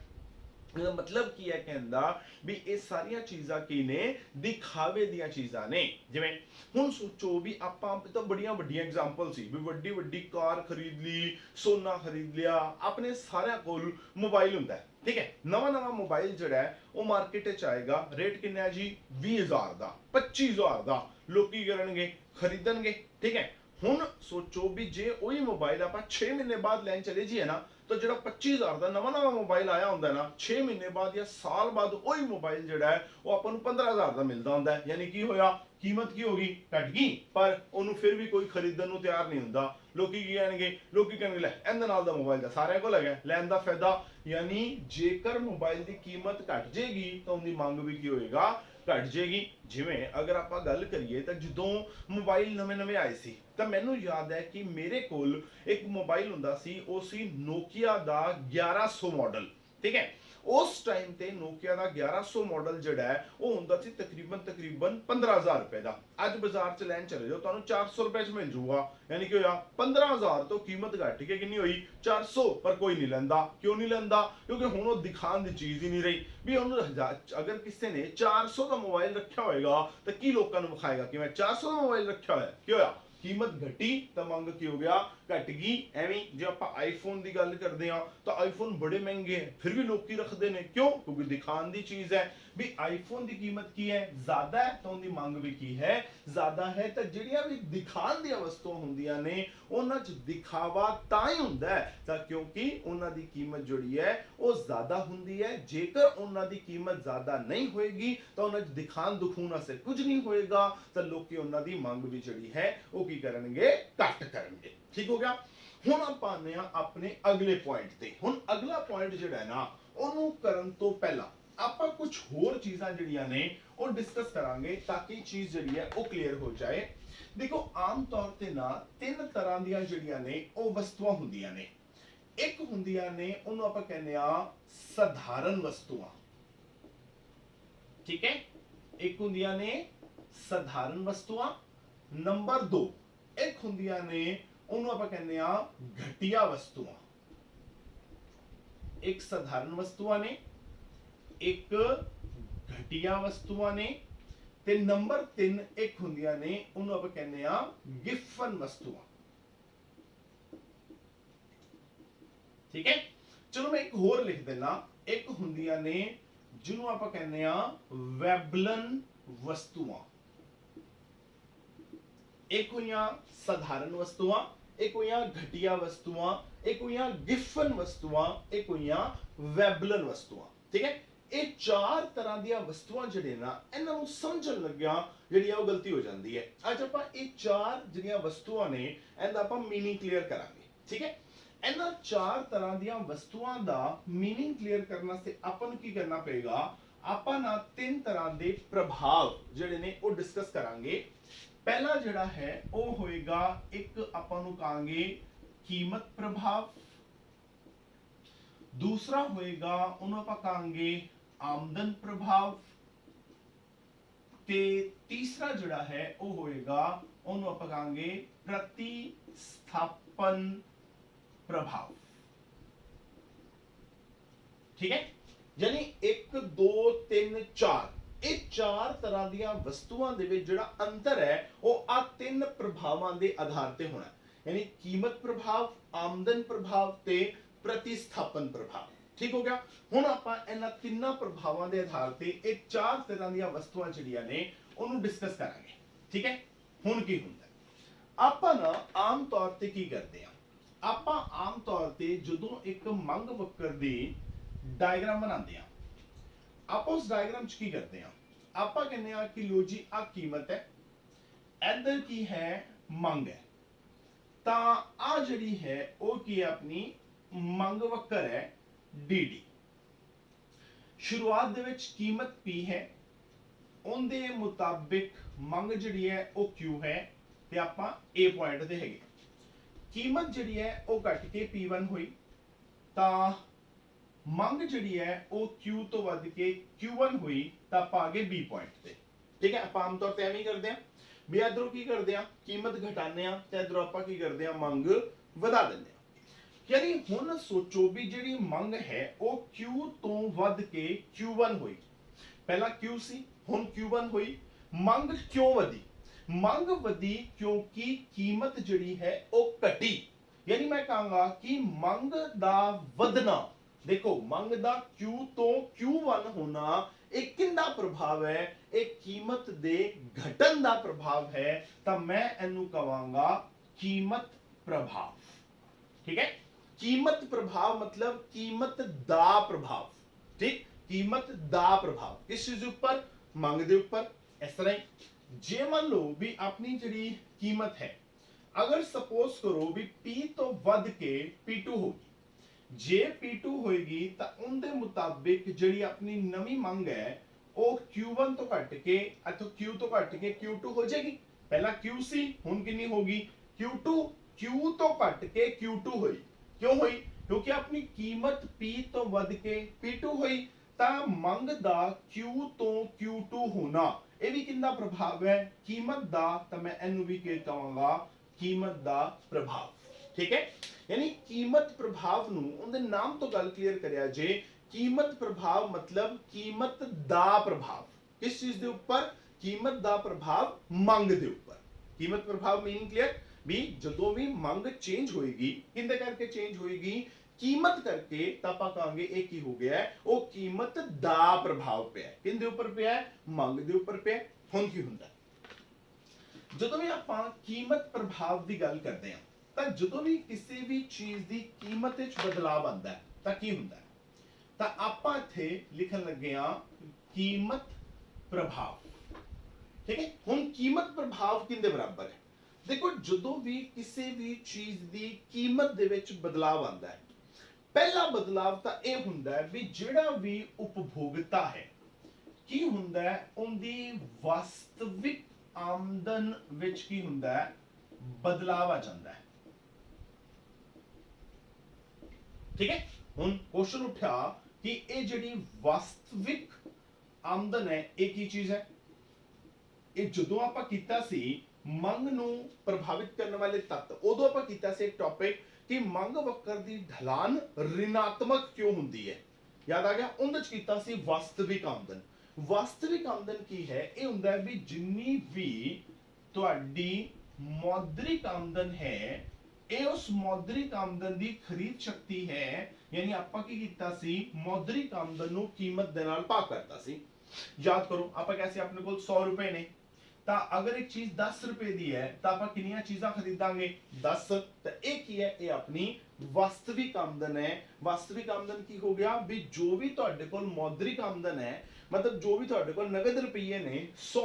ਇਹਦਾ ਮਤਲਬ ਕੀ ਹੈ ਕਹਿੰਦਾ ਵੀ ਇਹ ਸਾਰੀਆਂ ਚੀਜ਼ਾਂ ਕੀ ਨੇ? ਦਿਖਾਵੇ ਦੀਆਂ ਚੀਜ਼ਾਂ ਨੇ। ਜਿਵੇਂ ਹੁਣ ਸੋਚੋ ਵੀ ਆਪਾਂ ਤਾਂ ਬੜੀਆਂ ਵੱਡੀਆਂ ਐਗਜ਼ਾਮਪਲ ਸੀ ਵੀ ਵੱਡੀ ਵੱਡੀ ਕਾਰ ਖਰੀਦ ਲਈ, ਸੋਨਾ ਖਰੀਦ ਲਿਆ, ਆਪਣੇ ਸਾਰਿਆਂ ਕੋਲ ਮੋਬਾਈਲ ਹੁੰਦਾ ਹੈ, ਠੀਕ ਹੈ? ਨਵਾਂ ਨਵਾਂ ਮੋਬਾਈਲ ਜਿਹੜਾ ਹੈ ਉਹ ਮਾਰਕੀਟ ਵਿੱਚ ਆਏਗਾ, ਰੇਟ ਕਿੰਨਾ ਹੈ ਜੀ? 20,000 ਦਾ, 25,000 ਦਾ। ਲੋਕੀ ਕਰਨਗੇ, ਖਰੀਦਣਗੇ, ਠੀਕ ਹੈ? ਹੁਣ ਸੋਚੋ ਵੀ ਜੇ ਉਹੀ ਮੋਬਾਈਲ ਆਪਾਂ 6 ਮਹੀਨੇ ਬਾਅਦ ਲੈਣ ਚਲੇ ਜਾਈਏ ਨਾ, ਤਾਂ ਜਿਹੜਾ 25,000 ਦਾ ਨਵਾਂ ਨਵਾਂ ਮੋਬਾਈਲ ਆਇਆ ਹੁੰਦਾ ਨਾ, 6 ਮਹੀਨੇ ਬਾਅਦ ਜਾਂ ਸਾਲ ਬਾਅਦ ਉਹੀ ਮੋਬਾਈਲ ਜਿਹੜਾ ਹੈ ਉਹ ਆਪਾਂ ਨੂੰ 15,000 ਦਾ ਮਿਲਦਾ ਹੁੰਦਾ ਹੈ। ਯਾਨੀ ਕੀ ਹੋਇਆ? ਕੀਮਤ ਕੀ ਹੋ ਗਈ? ਘਟ ਗਈ। ਪਰ ਉਹਨੂੰ ਫਿਰ ਵੀ ਕੋਈ ਖਰੀਦਣ ਨੂੰ ਤਿਆਰ ਨਹੀਂ ਹੁੰਦਾ। ਲੋਕੀ ਕੀ ਕਹਿਣਗੇ? ਲੋਕੀ ਕਹਿਣਗੇ ਲੈ ਇਹਦੇ ਨਾਲ ਦਾ ਮੋਬਾਈਲ ਦਾ ਸਾਰਿਆਂ ਕੋਲ ਹੈਗਾ, ਲੈਣ ਦਾ ਫਾਇਦਾ। ਯਾਨੀ ਜੇਕਰ ਮੋਬਾਈਲ ਦੀ ਕੀਮਤ ਘਟ ਜਾਏਗੀ ਤਾਂ ਉਹਦੀ ਮੰਗ ਵੀ ਕੀ ਹੋਏਗਾ? ਘਟ ਜਾਏਗੀ। ਜਿਵੇਂ ਅਗਰ ਆਪਾਂ ਗੱਲ ਕਰੀਏ ਤਾਂ ਜਦੋਂ ਮੋਬਾਈਲ ਨਵੇਂ ਨਵੇਂ ਆਏ ਸੀ ਤਾਂ ਮੈਨੂੰ ਯਾਦ ਹੈ ਕਿ ਮੇਰੇ ਕੋਲ ਇੱਕ ਮੋਬਾਈਲ ਹੁੰਦਾ ਸੀ, ਉਹ ਸੀ ਨੋਕੀਆ ਦਾ 1100 ਮਾਡਲ, ਠੀਕ ਹੈ? ਉਸ ਟਾਈਮ ਤੇ ਨੋਕੀਆ ਦਾ 1100 ਮਾਡਲ ਜਿਹੜਾ ਹੈ ਉਹ ਹੁੰਦਾ ਸੀ ਤਕਰੀਬਨ 15,000 ਰੁਪਏ ਦਾ। ਅੱਜ ਬਾਜ਼ਾਰ 'ਚ ਲੈਣ ਚਲੇ ਜਾਓ ਤੁਹਾਨੂੰ 400 ਰੁਪਏ 'ਚ ਮਿਲ ਜਾਊਗਾ। ਯਾਨੀ ਕਿ ਹੋਇਆ 15,000 ਤੋਂ ਕੀਮਤ ਘਟ ਕੇ ਕਿੰਨੀ ਹੋਈ? 400। ਪਰ ਕੋਈ ਨਹੀਂ ਲੈਂਦਾ। ਕਿਉਂ ਨਹੀਂ ਲੈਂਦਾ? ਕਿਉਂਕਿ ਹੁਣ ਉਹ ਦਿਖਾਉਣ ਦੀ ਚੀਜ਼ ਹੀ ਨਹੀਂ ਰਹੀ। ਵੀ ਉਹਨੂੰ ਅਗਰ ਕਿਸੇ ਨੇ 400 ਦਾ ਮੋਬਾਈਲ ਰੱਖਿਆ ਹੋਏਗਾ ਤਾਂ ਕੀ ਲੋਕਾਂ ਨੂੰ ਵਿਖਾਏਗਾ ਕਿ ਮੈਂ 400 ਦਾ ਮੋਬਾਈਲ ਰੱਖਿਆ ਹੋਇਆ? ਕੀ ਹੋਇਆ? ਕੀਮਤ ਘਟੀ ਤਾਂ ਮੰਗ ਕੀ ਹੋ ਗਿਆ? ਘਟ ਗਈ। ਐਵੇਂ ਜੇ ਆਪਾਂ ਆਈਫੋਨ ਦੀ ਗੱਲ ਕਰਦੇ ਹਾਂ ਤਾਂ ਆਈਫੋਨ ਬੜੇ ਮਹਿੰਗੇ ਹੈ, ਫਿਰ ਵੀ ਲੋਕੀ ਰੱਖਦੇ ਨੇ। ਕਿਉਂ? ਕਿਉਂਕਿ ਦਿਖਾਉਣ ਦੀ ਚੀਜ਼ ਹੈ। ਵੀ ਆਈਫੋਨ ਦੀ ਕੀਮਤ ਕੀ ਹੈ? ਜ਼ਿਆਦਾ ਹੈ ਤਾਂ ਉਹਦੀ ਮੰਗ ਵੀ ਕੀ ਹੈ? ਜ਼ਿਆਦਾ ਹੈ। ਤਾਂ ਜਿਹੜੀਆਂ ਵੀ ਦਿਖਾਉਣ ਦੀਆਂ ਵਸਤੂਆਂ ਹੁੰਦੀਆਂ ਨੇ ਉਹਨਾਂ 'ਚ ਦਿਖਾਵਾ ਤਾਂ ਹੀ ਹੁੰਦਾ ਹੈ ਤਾਂ ਕਿਉਂਕਿ ਉਹਨਾਂ ਦੀ ਕੀਮਤ ਜਿਹੜੀ ਹੈ ਉਹ ਜ਼ਿਆਦਾ ਹੁੰਦੀ ਹੈ। ਜੇਕਰ ਉਹਨਾਂ ਦੀ ਕੀਮਤ ਜ਼ਿਆਦਾ ਨਹੀਂ ਹੋਏਗੀ ਤਾਂ ਉਹਨਾਂ 'ਚ ਦਿਖਾਉਣ ਦਿਖਾਉਣ ਵਾਸਤੇ ਕੁਝ ਨਹੀਂ ਹੋਏਗਾ ਤਾਂ ਲੋਕੀ ਉਹਨਾਂ ਦੀ ਮੰਗ ਵੀ ਜਿਹੜੀ ਹੈ ਉਹ ਕੀ ਕਰਨਗੇ? ਘੱਟ ਕਰਨਗੇ। ਠੀਕ ਹੋ ਗਿਆ? ਹੁਣ ਆਪਾਂ ਆਉਂਦੇ ਹਾਂ ਆਪਣੇ ਅਗਲੇ ਪੁਆਇੰਟ ਤੇ। ਹੁਣ ਅਗਲਾ ਪੁਆਇੰਟ ਜਿਹੜਾ ਹੈ ਨਾ, ਉਹਨੂੰ ਕਰਨ ਤੋਂ ਪਹਿਲਾਂ ਆਪਾਂ ਕੁਝ ਹੋਰ ਚੀਜ਼ਾਂ ਜਿਹੜੀਆਂ ਨੇ ਉਹ ਡਿਸਕਸ ਕਰਾਂਗੇ ਤਾਂ ਕਿ ਚੀਜ਼ ਜਿਹੜੀ ਹੈ ਉਹ ਕਲੀਅਰ ਹੋ ਜਾਏ। ਦੇਖੋ ਆਮ ਤੌਰ ਤੇ ਨਾ 3 ਤਰ੍ਹਾਂ ਦੀਆਂ ਜਿਹੜੀਆਂ ਨੇ ਉਹ ਵਸਤੂਆਂ ਹੁੰਦੀਆਂ ਨੇ। ਇੱਕ ਹੁੰਦੀਆਂ ਨੇ ਉਹਨੂੰ ਆਪਾਂ ਕਹਿੰਦੇ ਆ ਸਧਾਰਨ ਵਸਤੂਆਂ, ਠੀਕ ਹੈ? ਇੱਕ ਹੁੰਦੀਆਂ ਨੇ ਸਧਾਰਨ ਵਸਤੂਆਂ। ਨੰਬਰ 2 ਇੱਕ ਹੁੰਦੀਆਂ ਨੇ ਉਹਨੂੰ ਆਪਾਂ ਕਹਿੰਦੇ ਆ ਘਟੀਆ ਵਸਤੂਆਂ। ਇੱਕ ਸਧਾਰਨ ਵਸਤੂਆਂ ਨੇ, ਇੱਕ ਘਟੀਆ ਵਸਤੂਆਂ ਨੇ, ਤੇ ਨੰਬਰ 3 ਇੱਕ ਹੁੰਦੀਆਂ ਨੇ ਉਹਨੂੰ ਆਪਾਂ ਕਹਿੰਦੇ ਆ ਗਿਫਨ ਵਸਤੂਆਂ। ਠੀਕ ਹੈ? ਚਲੋ ਮੈਂ ਇੱਕ ਹੋਰ ਲਿਖ ਦੇਣਾ। ਇੱਕ ਹੁੰਦੀਆਂ ਨੇ ਜਿਹਨੂੰ ਆਪਾਂ ਕਹਿੰਦੇ ਆ ਵੈਬਲਨ ਵਸਤੂਆਂ। एक होइयां साधारण वस्तुआं, एक होइयां घटिया वस्तुआं, एक होइयां गिफन वस्तुआं, एक होइयां वैबलन वस्तुआं। ठीक है, ਇਹ ਚਾਰ ਤਰ੍ਹਾਂ ਦੀਆਂ ਵਸਤੂਆਂ ਜਿਹੜੇ ਨਾ ਇਹਨਾਂ ਨੂੰ ਸਮਝਣ ਲੱਗਿਆ ਜਿਹੜੀ ਆ ਉਹ ਗਲਤੀ ਹੋ ਜਾਂਦੀ ਹੈ। ਅੱਜ ਆਪਾਂ ਇਹ ਚਾਰ ਜਿਹੜੀਆਂ ਵਸਤੂਆਂ ਨੇ ਇਹਦਾ ਆਪਾਂ ਮੀਨਿੰਗ ਕਲੀਅਰ ਕਰਾਂਗੇ। ਠੀਕ ਹੈ, ਇਹਨਾਂ ਚਾਰ ਤਰ੍ਹਾਂ ਦੀਆਂ ਵਸਤੂਆਂ ਦਾ ਮੀਨਿੰਗ ਕਲੀਅਰ ਕਰਨ ਵਾਸਤੇ ਆਪਾਂ ਨੂੰ ਕੀ ਕਰਨਾ ਪਏਗਾ, ਆਪਾਂ ਨਾ ਤਿੰਨ ਤਰ੍ਹਾਂ ਦੇ ਪ੍ਰਭਾਵ ਜਿਹੜੇ ਨੇ ਉਹ ਡਿਸਕਸ ਕਰਾਂਗੇ। पहला जड़ा है वो होएगा एक अपन कहांगे कीमत प्रभाव, दूसरा होएगा उन्होंने आप कहांगे आमदन प्रभाव, ते तीसरा जड़ा है वो होएगा उन्होंने आप कहांगे प्रतिस्थापन प्रभाव। ठीक है, यानी 1 2 3 4 ਇਹ ਚਾਰ ਤਰ੍ਹਾਂ ਦੀਆਂ ਵਸਤੂਆਂ ਦੇ ਵਿੱਚ ਜਿਹੜਾ ਅੰਤਰ ਹੈ ਉਹ ਆ ਤਿੰਨ ਪ੍ਰਭਾਵਾਂ ਦੇ ਆਧਾਰ ਤੇ ਹੋਣਾ, ਯਾਨੀ ਕੀਮਤ ਪ੍ਰਭਾਵ, ਆਮਦਨ ਪ੍ਰਭਾਵ ਤੇ ਪ੍ਰਤੀਸਥਾਪਨ ਪ੍ਰਭਾਵ। ਠੀਕ ਹੋ ਗਿਆ। ਹੁਣ ਆਪਾਂ ਇਹਨਾਂ ਤਿੰਨਾਂ ਪ੍ਰਭਾਵਾਂ ਦੇ ਆਧਾਰ ਤੇ ਇਹ ਚਾਰ ਤਰ੍ਹਾਂ ਦੀਆਂ ਵਸਤੂਆਂ ਜਿਹੜੀਆਂ ਨੇ ਉਹਨੂੰ ਡਿਸਕਸ ਕਰਾਂਗੇ। ਠੀਕ ਹੈ, ਹੁਣ ਕੀ ਹੁੰਦਾ, ਆਪਾਂ ਨਾ ਆਮ ਤੌਰ ਤੇ ਕੀ ਕਰਦੇ ਆ, ਆਪਾਂ ਆਮ ਤੌਰ ਤੇ ਜਦੋਂ ਇੱਕ ਮੰਗ ਵਕਰ ਦੀ ਡਾਇਗਰਾਮ ਬਣਾਉਂਦੇ ਆ, ਆਪਾਂ ਉਸ ਡਾਇਗਰਾਮ ਚ ਕੀ ਕਰਦੇ ਆ, ਆਪਾਂ ਕਹਿੰਦੇ ਆ ਕਿ ਲੋ ਜੀ ਆ ਕੀਮਤ ਹੈ, ਇੱਧਰ ਕੀ ਹੈ ਮੰਗ ਹੈ, ਤਾਂ ਆ ਜਿਹੜੀ ਹੈ ਉਹ ਕੀ ਹੈ ਆਪਣੀ ਮੰਗ ਵਕਰ ਹੈ ਡੀਡੀ। ਸ਼ੁਰੂਆਤ ਦੇ ਵਿੱਚ ਕੀਮਤ P ਹੈ, ਉਹਦੇ ਮੁਤਾਬਿਕ ਮੰਗ ਜਿਹੜੀ ਹੈ ਉਹ Q ਹੈ ਤੇ ਆਪਾਂ A ਪੁਆਇੰਟ ਤੇ ਹੈਗੇ। ਕੀਮਤ ਜਿਹੜੀ ਹੈ ਉਹ ਘਟ ਕੇ P1 ਹੋਈ ਤਾਂ ਮੰਗ ਜਿਹੜੀ ਹੈ ਉਹ Q ਤੋਂ ਵੱਧ ਕੇ Q1 ਹੋਈ ਤਾਂ ਆਪਾਂ ਆ ਗਏ B ਪੁਆਇੰਟ ਤੇ। ਠੀਕ ਹੈ, ਆਪਾਂ ਆਮ ਤੌਰ ਤੇ ਐਵੇਂ ਹੀ ਕਰਦੇ ਆ ਵੀ ਇਧਰੋਂ ਕੀ ਕਰਦੇ ਆ ਕੀਮਤ ਘਟਾਉਂਦੇ ਆ ਤੇ ਇਧਰੋਂ ਆਪਾਂ ਕੀ ਕਰਦੇ ਆ ਮੰਗ ਵਧਾ ਦਿੰਦੇ ਆ। ਯਾਨੀ ਹੁਣ ਸੋਚੋ ਵੀ ਜਿਹੜੀ ਮੰਗ ਹੈ ਉਹ Q ਤੋਂ ਵੱਧ ਕੇ Q1 ਹੋਈ, ਪਹਿਲਾਂ Q ਸੀ ਹੁਣ Q1 ਹੋਈ। ਮੰਗ ਕਿਉਂ ਵਧੀ? ਮੰਗ ਵਧੀ ਕਿਉਂਕਿ ਕੀਮਤ ਜਿਹੜੀ ਹੈ ਉਹ ਘਟੀ। ਯਾਨੀ ਮੈਂ ਕਹਾਂਗਾ ਕਿ ਮੰਗ ਦਾ ਵਧਣਾ, देखो मंग दा Q तो Q1 होना एक किंदा प्रभाव है, एक कीमत दे घटन दा प्रभाव है, तो मैं इनू कहांगा कीमत प्रभाव। ठीक है, कीमत प्रभाव मतलब कीमत दा प्रभाव। ठीक, कीमत दा प्रभाव किस चीज ऊपर? मंग दे ऊपर। इस तरह ही जे मान लो भी अपनी जी कीमत है, अगर सपोज करो भी P तो वध के P2 होगी, जे P2 होएगी तो उनके मुताबिक जी अपनी नवी मंग है वो Q1 तो घट के इथों Q तो घट के Q2 हो जाएगी। पहला Q सी हुन कितनी होगी Q2, Q तो घट के Q2 हुई। क्यों हुई? क्योंकि अपनी कीमत P तो वध के P2 हुई ता मंग दा Q तो Q2 होना ये भी किंदा प्रभाव है? कीमत दा। तो मैं इनू भी कहूंगा कीमत दा प्रभाव। ठीक है, यानी कीमत प्रभाव नू उनके नाम तो गल क्लियर करिया जे, कीमत प्रभाव मतलब कीमत दा प्रभाव किस चीज दे ऊपर? कीमत दा प्रभाव मंग दे ऊपर। कीमत प्रभाव मीनिंग क्लियर भी जदों भी मंग चेंज होएगी किंदे करके चेंज होएगी? कीमत करके, तो आप कहांगे एक ही हो गया है वो कीमत दा प्रभाव पे है। किंदे ऊपर पे है? मंग दे ऊपर पे है। हुण की हुंदा जदों भी आपां कीमत प्रभाव दी गल करदे हां ਤਾਂ ਜਦੋਂ ਵੀ ਕਿਸੇ ਵੀ ਚੀਜ਼ ਦੀ ਕੀਮਤ ਵਿੱਚ ਬਦਲਾਅ ਆਉਂਦਾ ਹੈ ਤਾਂ ਕੀ ਹੁੰਦਾ ਹੈ? ਤਾਂ ਆਪਾਂ ਇੱਥੇ ਲਿਖਣ ਲੱਗੇ ਆ ਕੀਮਤ ਪ੍ਰਭਾਵ। ਠੀਕ ਹੈ, ਹੁਣ ਕੀਮਤ ਪ੍ਰਭਾਵ ਕਿੰਦੇ ਬਰਾਬਰ ਹੈ? ਦੇਖੋ ਜਦੋਂ ਵੀ ਕਿਸੇ ਵੀ ਚੀਜ਼ ਦੀ ਕੀਮਤ ਦੇ ਵਿੱਚ ਬਦਲਾਅ ਆਉਂਦਾ ਹੈ, ਪਹਿਲਾ ਬਦਲਾਅ ਤਾਂ ਇਹ ਹੁੰਦਾ ਹੈ ਵੀ ਜਿਹੜਾ ਵੀ ਉਪਭੋਗਤਾ ਹੈ ਕੀ ਹੁੰਦਾ ਹੈ ਉਹਦੀ ਵਾਸਤਵਿਕ ਆਮਦਨ ਵਿੱਚ ਕੀ ਹੁੰਦਾ ਹੈ? ਬਦਲਾਅ ਆ ਜਾਂਦਾ ਹੈ। ठीक है, हुन क्वेश्चन उठा कि ये जिहड़ी वास्तविक आमदन है एक ही चीज है। ये जदों आपां कीता सी मंग नूं प्रभावित करने वाले तत्व, उदों आपां कीता सी एक टॉपिक कि मंग वक्र दी ढलान ऋणात्मक क्यों हुंदी है। याद आ गया? उहदे च कीता सी वास्तविक आमदन। वास्तविक आमदन की है? ये हुंदा है भी जिन्नी भी तुहाडी मौद्रिक आमदन है ये उस मौद्रिक आमदन की खरीद शक्ति है यानी ਆਪਾਂ ਕੀ ਕੀਤਾ ਸੀ ਮੌਦਰਿਕ ਆਮਦਨ ਨੂੰ ਕੀਮਤ ਦੇ ਨਾਲ ਭਾਗ ਕਰਤਾ ਸੀ। ਯਾਦ ਕਰੋ ਆਪਾਂ कैसे ਆਪਣੇ ਕੋਲ 100 ਰੁਪਏ ਨੇ ਤਾਂ ਅਗਰ ਇੱਕ ਚੀਜ਼ 10 ਰੁਪਏ ਦੀ ਹੈ ਤਾਂ ਆਪਾਂ ਕਿੰਨੀਆਂ ਚੀਜ਼ਾਂ ਖਰੀਦਾਂਗੇ 10। ਤਾਂ ਇਹ ਕੀ ਹੈ ਇਹ ਆਪਣੀ ਵਾਸਤਵਿਕ ਆਮਦਨ ਹੈ। ਵਾਸਤਵਿਕ ਆਮਦਨ ਕੀ ਹੋ ਗਿਆ ਵੀ ਜੋ ਵੀ ਤੁਹਾਡੇ ਕੋਲ ਮੌਦਰਿਕ ਆਮਦਨ ਹੈ मतलब जो भी ਤੁਹਾਡੇ ਕੋਲ ਨਗਦ ਰੁਪਏ ਨੇ 100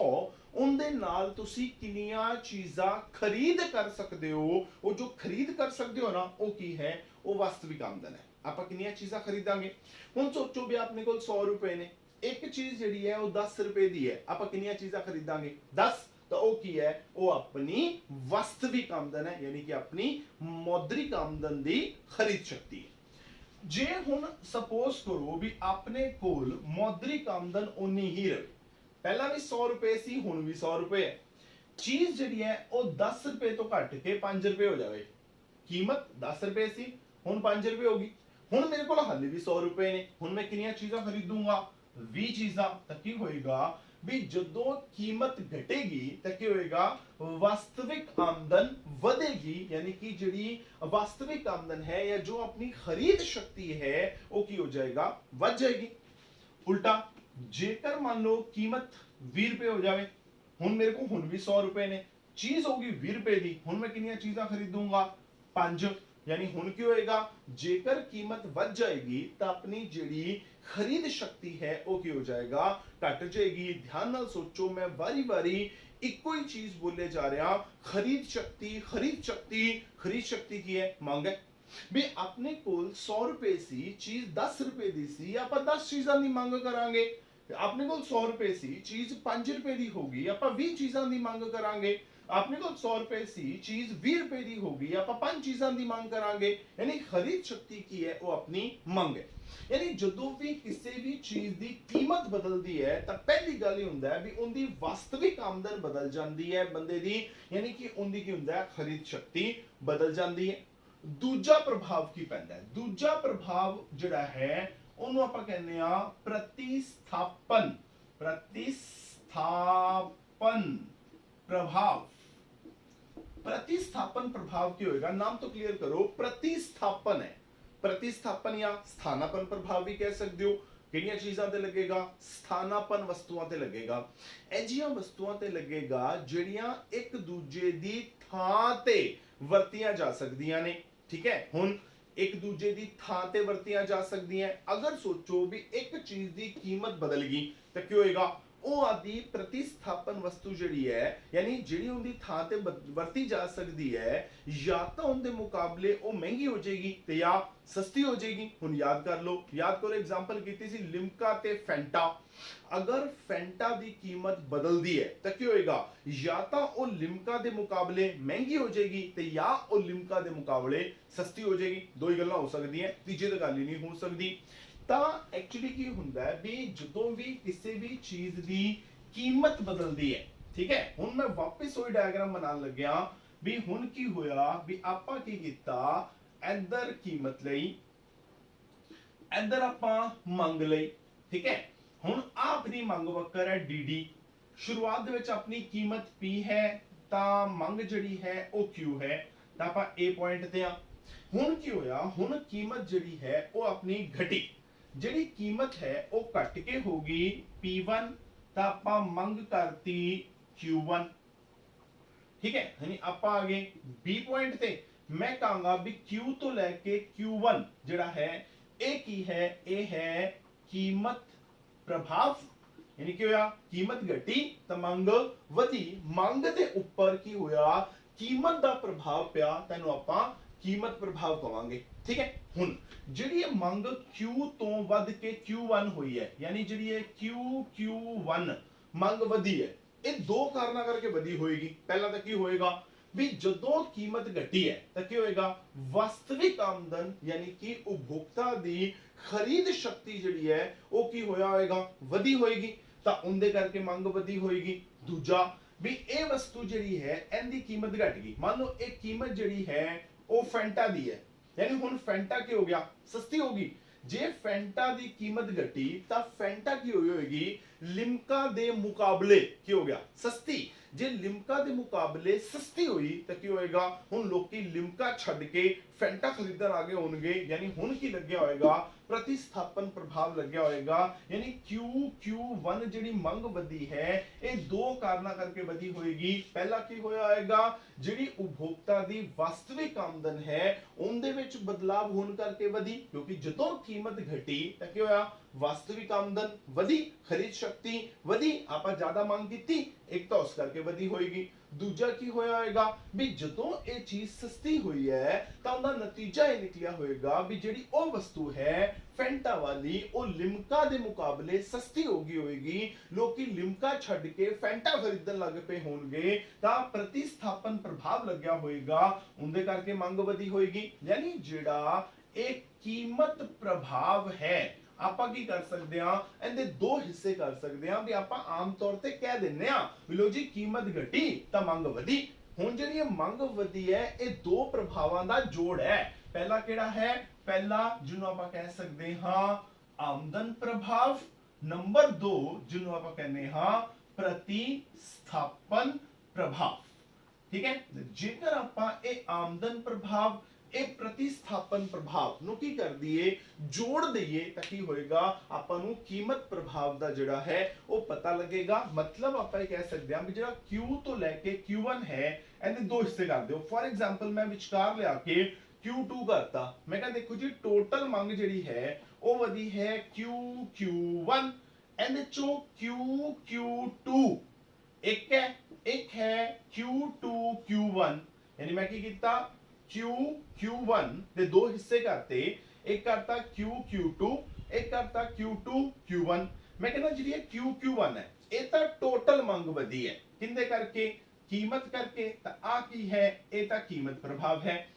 ਉਹਦੇ ਨਾਲ ਤੁਸੀਂ ਕਿੰਨੀਆਂ ਚੀਜ਼ਾਂ ਖਰੀਦ ਕਰ ਸਕਦੇ ਹੋ। ਉਹ ਜੋ ਖਰੀਦ ਕਰ ਸਕਦੇ ਹੋ ਨਾ ਉਹ ਕੀ ਹੈ ਉਹ ਵਾਸਤਵਿਕ ਆਮਦਨ ਹੈ। ਆਪਾਂ ਕਿੰਨੀਆਂ ਚੀਜ਼ਾਂ ਖਰੀਦਾਂਗੇ ਹੁਣ ਸੋਚੋ ਵੀ ਆਪਣੇ ਕੋਲ 100 ਰੁਪਏ ਨੇ ਇੱਕ ਚੀਜ਼ ਜਿਹੜੀ ਹੈ ਉਹ 10 ਰੁਪਏ ਦੀ ਹੈ ਆਪਾਂ ਕਿੰਨੀਆਂ ਚੀਜ਼ਾਂ ਖਰੀਦਾਂਗੇ 10। ਤਾਂ ਉਹ ਕੀ ਹੈ ਉਹ ਆਪਣੀ ਵਾਸਤਵਿਕ ਆਮਦਨ ਹੈ यानी कि ਆਪਣੀ ਮੌਦਰਿਕ ਆਮਦਨ ਦੀ ਖਰੀਦ ਸ਼ਕਤੀ ਹੈ। ਜੇ ਹੁਣ ਸਪੋਜ਼ ਕਰੋ ਵੀ ਆਪਣੇ ਕੋਲ ਮੌਦਰਿਕ ਆਮਦਨ ਉਨੀ ਹੀ ਰਹੇ ਪਹਿਲਾਂ ਵੀ 100 ਰੁਪਏ ਸੀ ਹੁਣ ਵੀ 100 ਰੁਪਏ ਹੈ ਚੀਜ਼ ਜਿਹੜੀ ਹੈ ਉਹ 10 ਰੁਪਏ ਤੋਂ ਘਟ ਕੇ 5 ਰੁਪਏ ਹੋ ਜਾਵੇ ਕੀਮਤ 10 ਰੁਪਏ ਸੀ ਹੁਣ 5 ਰੁਪਏ ਹੋ ਗਈ ਹੁਣ ਮੇਰੇ ਕੋਲ ਹਾਲੇ ਵੀ 100 ਰੁਪਏ ਨੇ ਹੁਣ ਮੈਂ ਕਿੰਨੀਆਂ ਚੀਜ਼ਾਂ ਖਰੀਦੂੰਗਾ 20 ਚੀਜ਼ਾਂ ਤਾਂ ਕੀ ਹੋਏਗਾ ਵੀ ਜਦੋਂ ਕੀਮਤ ਘਟੇਗੀ ਤਾਂ ਕੀ ਹੋਏਗਾ ਵਾਸਤਵਿਕ ਆਮਦਨ ਵਧੇਗੀ यानी कि ਜਿਹੜੀ ਵਾਸਤਵਿਕ ਆਮਦਨ ਹੈ ਜਾਂ ਜੋ ਆਪਣੀ ਖਰੀਦ ਸ਼ਕਤੀ ਹੈ ਉਹ ਕੀ ਹੋ ਜਾਏਗਾ ਵੱਧ ਜਾਏਗੀ। ਉਲਟਾ ਜੇਕਰ ਮੰਨ ਲਓ ਕੀਮਤ 20 ਰੁਪਏ ਹੋ ਜਾਵੇ ਹੁਣ ਮੇਰੇ ਕੋਲ ਹੁਣ ਵੀ 100 ਰੁਪਏ ਨੇ ਚੀਜ਼ ਹੋਗੀ 20 ਰੁਪਏ ਦੀ ਹੁਣ ਮੈਂ ਕਿੰਨੀਆਂ ਚੀਜ਼ਾਂ ਖਰੀਦੂੰਗਾ 5 यानी ਹੁਣ ਕੀ ਹੋਏਗਾ ਜੇਕਰ ਕੀਮਤ ਵੱਧ ਜਾਏਗੀ ਤਾਂ ਆਪਣੀ ਜਿਹੜੀ ਖਰੀਦ ਸ਼ਕਤੀ ਹੈ ਉਹ ਕੀ ਹੋ ਜਾਏਗਾ ਘਟ ਜਾਏਗੀ। ध्यान ਨਾਲ ਸੋਚੋ ਮੈਂ ਵਾਰੀ-ਵਾਰੀ ਇੱਕੋ ਹੀ ਚੀਜ਼ ਬੋਲੇ ਜਾ ਰਿਹਾ ਖਰੀਦ ਸ਼ਕਤੀ ਖਰੀਦ ਸ਼ਕਤੀ ਖਰੀਦ ਸ਼ਕਤੀ ਕੀ ਹੈ ਮੰਗ ਹੈ ਵੀ ਆਪਣੇ ਕੋਲ 100 ਰੁਪਏ ਸੀ ਚੀਜ਼ 10 ਰੁਪਏ ਦੀ ਸੀ ਆਪਾਂ 10 ਚੀਜ਼ਾਂ ਦੀ ਮੰਗ ਕਰਾਂਗੇ। ਆਪਣੇ ਕੋਲ 100 ਰੁਪਏ ਸੀ ਚੀਜ਼ 5 ਰੁਪਏ ਦੀ ਹੋਗੀ ਆਪਾਂ 20 ਚੀਜ਼ਾਂ ਦੀ ਮੰਗ ਕਰਾਂਗੇ। ਆਪਣੇ ਕੋਲ 100 ਰੁਪਏ ਸੀ ਚੀਜ਼ 20 ਰੁਪਏ ਦੀ ਹੋਗੀ ਆਪਾਂ 5 ਚੀਜ਼ਾਂ ਦੀ ਮੰਗ ਕਰਾਂਗੇ यानी ਖਰੀਦ ਸ਼ਕਤੀ ਕੀ ਹੈ ਉਹ ਆਪਣੀ ਮੰਗ ਹੈ। यानी ਜਦੋਂ ਵੀ ਕਿਸੇ ਵੀ ਚੀਜ਼ ਦੀ ਕੀਮਤ ਬਦਲਦੀ ਹੈ ਤਾਂ ਪਹਿਲੀ ਗੱਲ ਇਹ ਹੁੰਦਾ ਹੈ ਵੀ ਉਹਦੀ ਵਾਸਤਵਿਕ ਆਮਦਨ ਬਦਲ ਜਾਂਦੀ ਹੈ ਬੰਦੇ ਦੀ यानी कि ਉਹਦੀ ਕੀ ਹੁੰਦਾ ਹੈ ਖਰੀਦ ਸ਼ਕਤੀ ਬਦਲ ਜਾਂਦੀ ਹੈ। ਦੂਜਾ ਪ੍ਰਭਾਵ ਕੀ ਪੈਂਦਾ ਹੈ ਦੂਜਾ ਪ੍ਰਭਾਵ ਜਿਹੜਾ ਹੈ ਉਹਨੂੰ ਆਪਾਂ ਕਹਿੰਦੇ ਆ ਪ੍ਰਤੀਸਥਾਪਨ प्रभाव। प्रतिस्थापन प्रभाव क्या होगा नाम तो क्लियर करो प्रतिस्थापन है प्रतिस्थापन या स्थानापन प्रभाव भी कह सकते हो ਕਿਹੜੀਆਂ ਚੀਜ਼ਾਂ ਤੇ ਲੱਗੇਗਾ ਸਥਾਨਾਪਨ ਵਸਤੂਆਂ ਤੇ ਲੱਗੇਗਾ ਅਜਿਹੀਆਂ ਵਸਤੂਆਂ ਤੇ ਲੱਗੇਗਾ ਜਿਹੜੀਆਂ ਇੱਕ ਦੂਜੇ ਦੀ ਥਾਂ ਤੇ ਵਰਤੀਆਂ ਜਾ ਸਕਦੀਆਂ ਨੇ। ਠੀਕ ਹੈ ਹੁਣ ਇੱਕ ਦੂਜੇ ਦੀ ਥਾਂ ਤੇ ਵਰਤੀਆਂ ਜਾ ਸਕਦੀਆਂ ਅਗਰ ਸੋਚੋ ਵੀ ਇੱਕ ਚੀਜ਼ ਦੀ ਕੀਮਤ ਬਦਲ ਗਈ ਤਾਂ ਕੀ ਹੋਏਗਾ ਉਹ ਆਦੀ ਪ੍ਰਤੀਸਥਾਪਨ ਵਸਤੂ ਜਿਹੜੀ ਹੈ यानी ਜਿਹੜੀ ਉਹਦੀ ਥਾਂ ਤੇ ਵਰਤੀ ਜਾ ਸਕਦੀ ਹੈ ਜਾਂ ਤਾਂ ਉਹਦੇ ਮੁਕਾਬਲੇ ਉਹ ਮਹਿੰਗੀ ਹੋ ਜਾਏਗੀ ਤੇ ਜਾਂ ਸਸਤੀ ਹੋ ਜਾਏਗੀ। ਹੁਣ ਯਾਦ ਕਰੋ ਐਗਜ਼ਾਮਪਲ ਕੀਤੀ ਸੀ ਲਿਮਕਾ ਤੇ ਫੈਂਟਾ ਅਗਰ ਫੈਂਟਾ ਦੀ ਕੀਮਤ ਬਦਲਦੀ ਹੈ ਤਾਂ ਕੀ ਹੋਏਗਾ ਜਾਂ ਤਾਂ ਉਹ ਲਿਮਕਾ ਦੇ ਮੁਕਾਬਲੇ ਮਹਿੰਗੀ ਹੋ ਜਾਏਗੀ ਤੇ ਜਾਂ ਉਹ ਲਿਮਕਾ ਦੇ ਮੁਕਾਬਲੇ ਸਸਤੀ ਹੋ ਜਾਏਗੀ। ਦੋ ਹੀ ਗੱਲਾਂ ਹੋ ਸਕਦੀਆਂ ਤੀਜੀ ਤਾਂ ਗੱਲ ਹੀ ਨਹੀਂ ਹੋ ਸਕਦੀ। ਤਾਂ ਐਕਚੁਅਲੀ ਕੀ ਹੁੰਦਾ ਹੈ ਵੀ ਜਦੋਂ ਵੀ ਕਿਸੇ ਵੀ ਚੀਜ਼ ਦੀ ਕੀਮਤ ਬਦਲਦੀ ਹੈ ਠੀਕ ਹੈ ਹੁਣ ਮੈਂ ਵਾਪਸ ਉਹੀ ਡਾਇਗਰਾਮ ਬਣਾਉਣ ਲੱਗਿਆ ਵੀ ਹੁਣ ਕੀ ਹੋਇਆ ਵੀ ਆਪਾਂ ਕੀ ਕੀਤਾ ਇੱਧਰ ਕੀਮਤ ਲਈ ਇੱਧਰ ਆਪਾਂ ਮੰਗ ਲਈ ਠੀਕ ਹੈ ਹੁਣ ਆਪਣੀ ਮੰਗ ਵਕਰ ਹੈ dd ਸ਼ੁਰੂਆਤ ਦੇ ਵਿੱਚ ਆਪਣੀ ਕੀਮਤ p ਹੈ ਤਾਂ ਮੰਗ ਜਿਹੜੀ ਹੈ ਉਹ q ਹੈ ਤਾਂ ਆਪਾਂ a ਪੁਆਇੰਟ ਤੇ ਆ। ਹੁਣ ਕੀ ਹੋਇਆ ਹੁਣ ਕੀਮਤ ਜਿਹੜੀ ਹੈ ਉਹ ਆਪਣੀ ਘਟੀ ਜਿਹੜੀ ਕੀਮਤ ਹੈ ਉਹ ਘਟ ਕੇ ਹੋਗੀ P1 ਤਾਂ ਆਪਾਂ ਮੰਗ ਕਰਤੀ Q1 ਠੀਕ ਹੈ ਯਾਨੀ ਆਪਾਂ ਆ ਗਏ B ਪੁਆਇੰਟ ਤੇ ਮੈਂ ਕਹਾਂਗਾ ਵੀ Q ਤੋਂ ਲੈ ਕੇ Q1 ਜਿਹੜਾ ਹੈ ਇਹ ਕੀ ਹੈ ਇਹ ਹੈ ਕੀਮਤ ਪ੍ਰਭਾਵ यानी कि होया कीमत घटी तो मंग वधी मंग दे ऊपर की होया कीमत दा प्रभाव पिया तैनू आपां कीमत प्रभाव कहांगे ठीक है। हुण जिहड़ी ये मंग Q तो वध के Q1 हुई है यानी जिहड़ी ये Q1 मंग वधी है ये दो कारणा करके वधी होएगी। पहला तो की होएगा भी जदों कीमत घटी है तो की होएगा वास्तविक आमदन यानी कि उपभोक्ता दी खरीद शक्ति जिहड़ी है वो की होया होएगा वधी होएगी ਤਾਂ ਉਹਦੇ ਕਰਕੇ ਮੰਗ ਵਧੀ ਹੋਏਗੀ। ਦੂਜਾ ਵੀ ਇਹ ਵਸਤੂ ਜਿਹੜੀ ਹੈ ਇਹਦੀ ਕੀਮਤ ਘਟ ਗਈ ਮੰਨ ਲਓ ਇਹ ਕੀਮਤ ਜਿਹੜੀ ਹੈ ਉਹ ਫੈਂਟਾ ਦੀ ਹੈ ਯਾਨੀ ਹੁਣ ਫੈਂਟਾ ਕੀ ਹੋ ਗਿਆ ਸਸਤੀ ਹੋ ਗਈ। ਜੇ ਫੈਂਟਾ ਦੀ ਕੀਮਤ ਘਟੀ ਤਾਂ ਫੈਂਟਾ ਕੀ ਹੋਈ ਹੋਏਗੀ ਲਿਮਕਾ ਦੇ ਮੁਕਾਬਲੇ ਕੀ ਹੋ ਗਿਆ ਸਸਤੀ। ਜੇ ਲਿਮਕਾ ਦੇ ਮੁਕਾਬਲੇ ਸਸਤੀ ਹੋਈ ਤਾਂ ਕੀ ਹੋਏਗਾ, ਹੁਣ ਲੋਕੀ ਲਿਮਕਾ ਛੱਡ ਕੇ ਫੈਂਟਾ ਖਰੀਦਣ ਆ ਗਏ ਹੋਣਗੇ, ਯਾਨੀ ਹੁਣ ਕੀ ਲੱਗਿਆ ਹੋਏਗਾ, ਪ੍ਰਤੀਸਥਾਪਨ ਪ੍ਰਭਾਵ ਲੱਗਿਆ ਹੋਏਗਾ। ਯਾਨੀ Q1 ਜਿਹੜੀ ਮੰਗ ਵਧੀ ਹੈ ਇਹ ਦੋ ਕਾਰਨਾਂ ਕਰਕੇ ਵਧੀ ਹੋਏਗੀ। ਪਹਿਲਾ ਕੀ ਹੋਇਆ ਹੋਏਗਾ, ਜਿਹੜੀ ਉਪਭੋਗਤਾ ਦੀ ਵਾਸਤਵਿਕ ਆਮਦਨ ਹੈ ਉਹਦੇ ਵਿੱਚ ਬਦਲਾਵ ਹੋਣ ਕਰਕੇ ਵਧੀ, ਕਿਉਂਕਿ ਜਦੋਂ ਕੀਮਤ ਘਟੀ ਤਾਂ ਕੀ ਹੋਇਆ, ਵਾਸਤਵਿਕ ਆਮਦਨ ਵਧੀ, ਖਰੀਦ ਸ਼ਕਤੀ ਵਧੀ, ਆਪਾਂ ਜ਼ਿਆਦਾ ਮੰਗ ਕੀਤੀ, ਇੱਕ ਤਾਂ ਉਸ ਕਰਕੇ ਵਧੀ ਹੋਏਗੀ। ਦੂਜਾ ਕੀ ਹੋਇਆ ਹੋਏਗਾ ਵੀ ਜਦੋਂ ਇਹ ਚੀਜ਼ ਸਸਤੀ ਹੋਈ ਹੈ ਤਾਂ ਉਹਦਾ ਨਤੀਜਾ ਇਹ ਨਿਕਲਿਆ ਹੋਏਗਾ ਵੀ ਜਿਹੜੀ ਉਹ ਵਸਤੂ ਹੈ ਫੈਂਟਾ ਵਾਲੀ ਉਹ ਲਿਮਕਾ ਦੇ ਮੁਕਾਬਲੇ ਸਸਤੀ ਹੋ ਗਈ ਹੋਏਗੀ, ਲੋਕੀ ਲਿਮਕਾ ਛੱਡ ਕੇ ਫੈਂਟਾ ਖਰੀਦਣ ਲੱਗ ਪਏ ਹੋਣਗੇ, ਤਾਂ ਪ੍ਰਤੀਸਥਾਪਨ ਪ੍ਰਭਾਵ ਲੱਗਿਆ ਹੋਏਗਾ, ਉਹਦੇ ਕਰਕੇ ਮੰਗ ਵਧੀ ਹੋਏਗੀ। ਯਾਨੀ ਜਿਹੜਾ ਇਹ ਕੀਮਤ ਪ੍ਰਭਾਵ ਹੈ ਆਪਾਂ ਕੀ ਕਰ ਸਕਦੇ ਆ, ਇਹਦੇ ਦੋ ਹਿੱਸੇ ਕਰ ਸਕਦੇ ਆ ਵੀ ਆਪਾਂ ਆਮ ਤੌਰ ਤੇ ਕਹਿ ਦਿੰਨੇ ਆ ਵੀ ਲੋ ਜੀ ਕੀਮਤ ਘਟੀ ਤਾਂ ਮੰਗ ਵਧੀ। ਹੁਣ ਜਿਹੜੀ ਇਹ ਮੰਗ ਵਧੀ ਹੈ ਇਹ ਦੋ ਪ੍ਰਭਾਵਾਂ ਦਾ ਜੋੜ ਹੈ। ਪਹਿਲਾ ਕਿਹੜਾ ਹੈ, ਪਹਿਲਾ ਜਿਹਨੂੰ ਆਪਾਂ ਕਹਿ ਸਕਦੇ ਹਾਂ ਆਮਦਨ ਪ੍ਰਭਾਵ, ਨੰਬਰ 2 ਜਿਹਨੂੰ ਆਪਾਂ ਕਹਿੰਦੇ ਹਾਂ ਪ੍ਰਤੀਸਥਾਪਨ ਪ੍ਰਭਾਵ। ਠੀਕ ਹੈ, ਜੇਕਰ ਆਪਾਂ ਇਹ ਆਮਦਨ ਪ੍ਰਭਾਵ ਇਹ ਪ੍ਰਤੀਸਥਾਪਨ ਪ੍ਰਭਾਵ ਨੂੰ ਕੀ ਕਰ ਦਈਏ, ਜੋੜ ਦਈਏ ਤਾਂ ਕੀ ਹੋਏਗਾ, ਆਪਾਂ ਨੂੰ ਕੀਮਤ ਪ੍ਰਭਾਵ ਦਾ ਜਿਹੜਾ ਹੈ ਉਹ ਪਤਾ ਲੱਗੇਗਾ। ਮਤਲਬ ਆਪਾਂ ਇਹ ਕਹਿ ਸਕਦੇ ਹਾਂ ਵੀ ਜਿਹੜਾ Q ਤੋਂ ਲੈ ਕੇ Q1 ਹੈ ਇਹਦੇ ਦੋ ਹਿੱਸੇ ਕਰ ਦਿਓ। ਫੋਰ ਐਗਜ਼ਾਮਪਲ ਮੈਂ ਵਿਚਕਾਰ ਲਿਆ ਕੇ Q2 ਕਰਤਾ, ਮੈਂ ਕਿਹਾ ਦੇਖੋ ਜੀ ਟੋਟਲ ਮੰਗ ਜਿਹੜੀ ਹੈ ਉਹ ਵਧੀ ਹੈ Q1, ਇਹਦੇ ਚੋਂ Q2 ਇੱਕ ਹੈ Q2 Q1, ਯਾਨੀ ਮੈਂ ਕੀ ਕੀਤਾ Q1 ਦੇ ਦੋ ਹਿੱਸੇ ਕਰਤੇ, ਇੱਕ ਕਰਤਾ Q2, ਇੱਕ ਕਰਤਾ Q2 Q1। ਮੈਂ ਕਹਿੰਦਾ ਜਿਹੜੀ ਇਹ Q1 ਹੈ ਇਹ ਤਾਂ ਟੋਟਲ ਮੰਗ ਵਧੀ ਹੈ, ਕਿੰਦੇ ਕਰਕੇ, ਕੀਮਤ ਕਰਕੇ, ਤਾਂ ਆ ਕੀ ਹੈ, ਇਹ ਤਾਂ ਕੀਮਤ ਪ੍ਰਭਾਵ ਹੈ।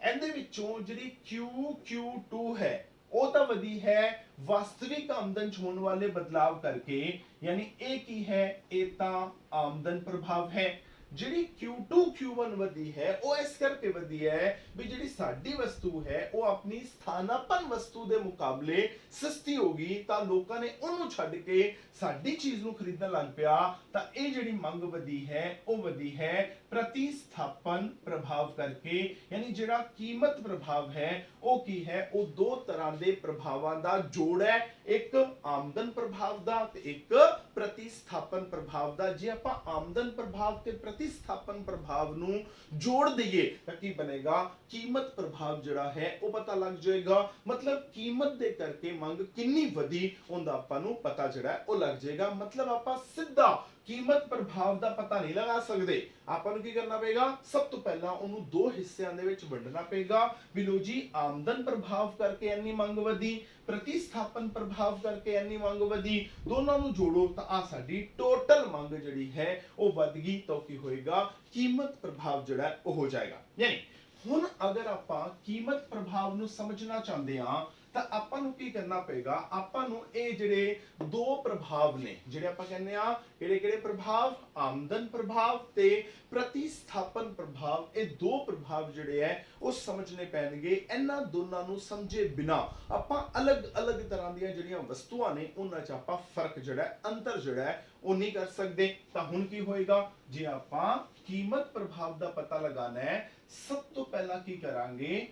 ਇਹਦੇ ਵਿੱਚੋਂ ਜਿਹੜੀ Q2 ਹੈ ਉਹ ਤਾਂ ਵਧੀ ਹੈ ਵਾਸਤਵਿਕ ਆਮਦਨ ਚ ਹੋਣ ਵਾਲੇ ਬਦਲਾਵ ਕਰਕੇ, ਯਾਨੀ ਇਹ ਕੀ ਹੈ, ਇਹ ਤਾਂ ਆਮਦਨ ਪ੍ਰਭਾਵ ਹੈ। ਜਿਹੜੀ Q2 Q1 ਵਧੀ ਹੈ ਉਹ ਇਸ ਕਰਕੇ ਵਧੀ ਹੈ ਵੀ ਜਿਹੜੀ ਸਾਡੀ ਵਸਤੂ ਹੈ ਉਹ ਆਪਣੀ ਸਥਾਨਾਪਨ ਵਸਤੂ ਦੇ ਮੁਕਾਬਲੇ ਸਸਤੀ ਹੋ ਗਈ, ਤਾਂ ਲੋਕਾਂ ਨੇ ਉਹਨੂੰ ਛੱਡ ਕੇ ਸਾਡੀ ਚੀਜ਼ ਨੂੰ ਖਰੀਦਣ ਲੱਗ ਪਿਆ, ਤਾਂ ਇਹ ਜਿਹੜੀ ਮੰਗ ਵਧੀ ਹੈ ਉਹ ਵਧੀ ਹੈ ਪ੍ਰਤੀਸਥਾਪਨ ਪ੍ਰਭਾਵ ਕਰਕੇ। ਯਾਨੀ ਜਿਹੜਾ ਕੀਮਤ ਪ੍ਰਭਾਵ ਹੈ ਉਹ ਕੀ ਹੈ, ਉਹ ਦੋ ਤਰ੍ਹਾਂ ਦੇ ਪ੍ਰਭਾਵਾਂ ਦਾ ਜੋੜ ਹੈ, ਇੱਕ ਆਮਦਨ ਪ੍ਰਭਾਵ ਦਾ ਤੇ ਇੱਕ ਪ੍ਰਤੀਸਥਾਪਨ ਪ੍ਰਭਾਵ ਦਾ। ਜੇ ਆਪਾਂ ਆਮਦਨ ਪ੍ਰਭਾਵ ਤੇ ਪ੍ਰਤੀਸਥਾਪਨ ਪ੍ਰਭਾਵ ਨੂੰ ਜੋੜ ਦਈਏ ਤਾਂ ਕੀ ਬਣੇਗਾ, ਕੀਮਤ ਪ੍ਰਭਾਵ ਜਿਹੜਾ ਹੈ ਉਹ ਪਤਾ ਲੱਗ ਜਾਏਗਾ। ਮਤਲਬ ਕੀਮਤ ਦੇ ਕਰਕੇ ਮੰਗ ਕਿੰਨੀ ਵਧੀ ਉਹਦਾ ਆਪਾਂ ਨੂੰ ਪਤਾ ਜਿਹੜਾ ਉਹ ਲੱਗ ਜਾਏਗਾ। ਮਤਲਬ ਆਪਾਂ ਸਿੱਧਾ ਕੀਮਤ ਪ੍ਰਭਾਵ ਦਾ ਪਤਾ ਨਹੀਂ ਲਗਾ ਸਕਦੇ, ਆਪਾਂ ਨੂੰ ਕੀ ਕਰਨਾ ਪਏਗਾ, ਸਭ ਤੋਂ ਪਹਿਲਾਂ ਉਹਨੂੰ ਦੋ ਹਿੱਸਿਆਂ ਦੇ ਵਿੱਚ ਵੰਡਣਾ ਪਏਗਾ ਵੀ ਲੋ ਜੀ ਆਮਦਨ ਪ੍ਰਭਾਵ ਕਰਕੇ ਇੰਨੀ ਮੰਗ ਵਧੀ, ਪ੍ਰਤੀਸਥਾਪਨ ਪ੍ਰਭਾਵ ਕਰਕੇ ਇੰਨੀ ਮੰਗ ਵਧੀ, ਦੋਨਾਂ ਨੂੰ ਜੋੜੋ ਤਾਂ ਆ ਸਾਡੀ ਟੋਟਲ ਮੰਗ ਜਿਹੜੀ ਹੈ ਉਹ ਵੱਧ ਗਈ, ਤਾਂ ਕੀ ਹੋਏਗਾ, ਕੀਮਤ ਪ੍ਰਭਾਵ ਜਿਹੜਾ ਉਹ ਹੋ ਜਾਏਗਾ। ਯਾਨੀ ਹੁਣ ਅਗਰ ਆਪਾਂ ਕੀਮਤ ਪ੍ਰਭਾਵ ਨੂੰ ਸਮਝਣਾ ਚਾਹੁੰਦੇ ਹਾਂ ਤਾਂ ਆਪਾਂ ਨੂੰ ਕੀ ਕਰਨਾ ਪਏਗਾ, ਆਪਾਂ ਨੂੰ ਇਹ ਜਿਹੜੇ ਦੋ ਪ੍ਰਭਾਵ ਨੇ ਜਿਹੜੇ ਆਪਾਂ ਕਹਿੰਦੇ ਆ ਕਿਹੜੇ ਪ੍ਰਭਾਵ, ਆਮਦਨ ਪ੍ਰਭਾਵ ਤੇ ਪ੍ਰਤੀਸਥਾਪਨ ਪ੍ਰਭਾਵ, ਇਹ ਦੋ ਪ੍ਰਭਾਵ ਜਿਹੜੇ ਹੈ ਉਹ ਸਮਝਣੇ ਪੈਣਗੇ। ਇਹਨਾਂ ਦੋਨਾਂ ਨੂੰ ਸਮਝੇ ਬਿਨਾ ਆਪਾਂ ਅਲੱਗ-ਅਲੱਗ ਤਰ੍ਹਾਂ ਦੀਆਂ ਜਿਹੜੀਆਂ ਵਸਤੂਆਂ ਨੇ ਉਹਨਾਂ 'ਚ ਆਪਾਂ ਫਰਕ ਜਿਹੜਾ ਅੰਤਰ ਜਿਹੜਾ ਉਹ ਨਹੀਂ ਕਰ ਸਕਦੇ। ਤਾਂ ਹੁਣ ਕੀ ਹੋਏਗਾ, ਜੇ ਆਪਾਂ ਕੀਮਤ ਪ੍ਰਭਾਵ ਦਾ ਪਤਾ ਲਗਾਣਾ ਹੈ, ਸਭ ਤੋਂ ਪਹਿਲਾਂ ਕੀ ਕਰਾਂਗੇ,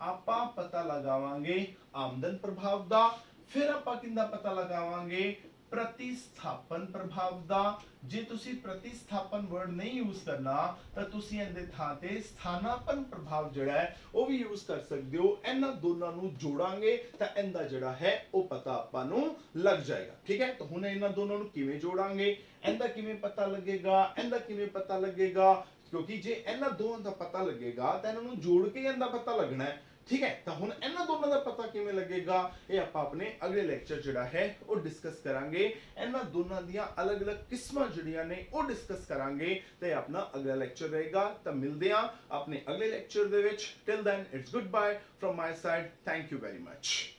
ਆਪਾਂ ਪਤਾ ਲਗਾਵਾਂਗੇ ਆਮਦਨ ਪ੍ਰਭਾਵ ਦਾ, ਫਿਰ ਆਪਾਂ ਕਿੰਦਾ ਪਤਾ ਲਗਾਵਾਂਗੇ, ਪ੍ਰਤੀਸਥਾਪਨ ਪ੍ਰਭਾਵ ਦਾ। ਜੇ ਤੁਸੀਂ ਪ੍ਰਤੀਸਥਾਪਨ ਵਰਡ ਨਹੀਂ ਯੂਜ਼ ਕਰਨਾ ਤਾਂ ਤੁਸੀਂ ਇਹਦੇ ਥਾਂ ਤੇ ਸਥਾਨਾਪਨ ਪ੍ਰਭਾਵ ਜਿਹੜਾ ਹੈ ਉਹ ਵੀ ਯੂਜ਼ ਕਰ ਸਕਦੇ ਹੋ। ਇਹਨਾਂ ਦੋਨਾਂ ਨੂੰ ਜੋੜਾਂਗੇ ਤਾਂ ਇਹਦਾ ਜਿਹੜਾ ਹੈ ਉਹ ਪਤਾ ਆਪਾਂ ਨੂੰ ਲੱਗ ਜਾਏਗਾ। ਠੀਕ ਹੈ, ਤਾਂ ਹੁਣ ਇਹਨਾਂ ਦੋਨਾਂ ਨੂੰ ਕਿਵੇਂ ਜੋੜਾਂਗੇ, ਇਹਦਾ ਕਿਵੇਂ ਪਤਾ ਲੱਗੇਗਾ, ਕਿਉਂਕਿ ਜੇ ਇਹਨਾਂ ਦੋਨਾਂ ਦਾ ਪਤਾ ਲੱਗੇਗਾ ਤਾਂ ਇਹਨਾਂ ਨੂੰ ਜੋੜ ਕੇ ਇਹਦਾ ਪਤਾ ਲੱਗਣਾ ਹੈ। ਠੀਕ ਹੈ, ਤਾਂ ਹੁਣ ਇਹਨਾਂ ਦੋਨਾਂ ਦਾ ਪਤਾ ਕਿਵੇਂ ਲੱਗੇਗਾ, ਇਹ ਆਪਾਂ ਆਪਣੇ ਅਗਲੇ ਲੈਕਚਰ ਜਿਹੜਾ ਹੈ ਉਹ ਡਿਸਕਸ ਕਰਾਂਗੇ। ਇਹਨਾਂ ਦੋਨਾਂ ਦੀਆਂ ਅਲੱਗ-ਅਲੱਗ ਕਿਸਮਾਂ ਜਿਹੜੀਆਂ ਨੇ ਉਹ ਡਿਸਕਸ ਕਰਾਂਗੇ ਤੇ ਆਪਣਾ ਅਗਲਾ ਲੈਕਚਰ ਰਹੇਗਾ। ਤਾਂ ਮਿਲਦੇ ਹਾਂ ਆਪਣੇ ਅਗਲੇ ਲੈਕਚਰ ਦੇ ਵਿੱਚ। Till then it's good bye from my side, thank you very much.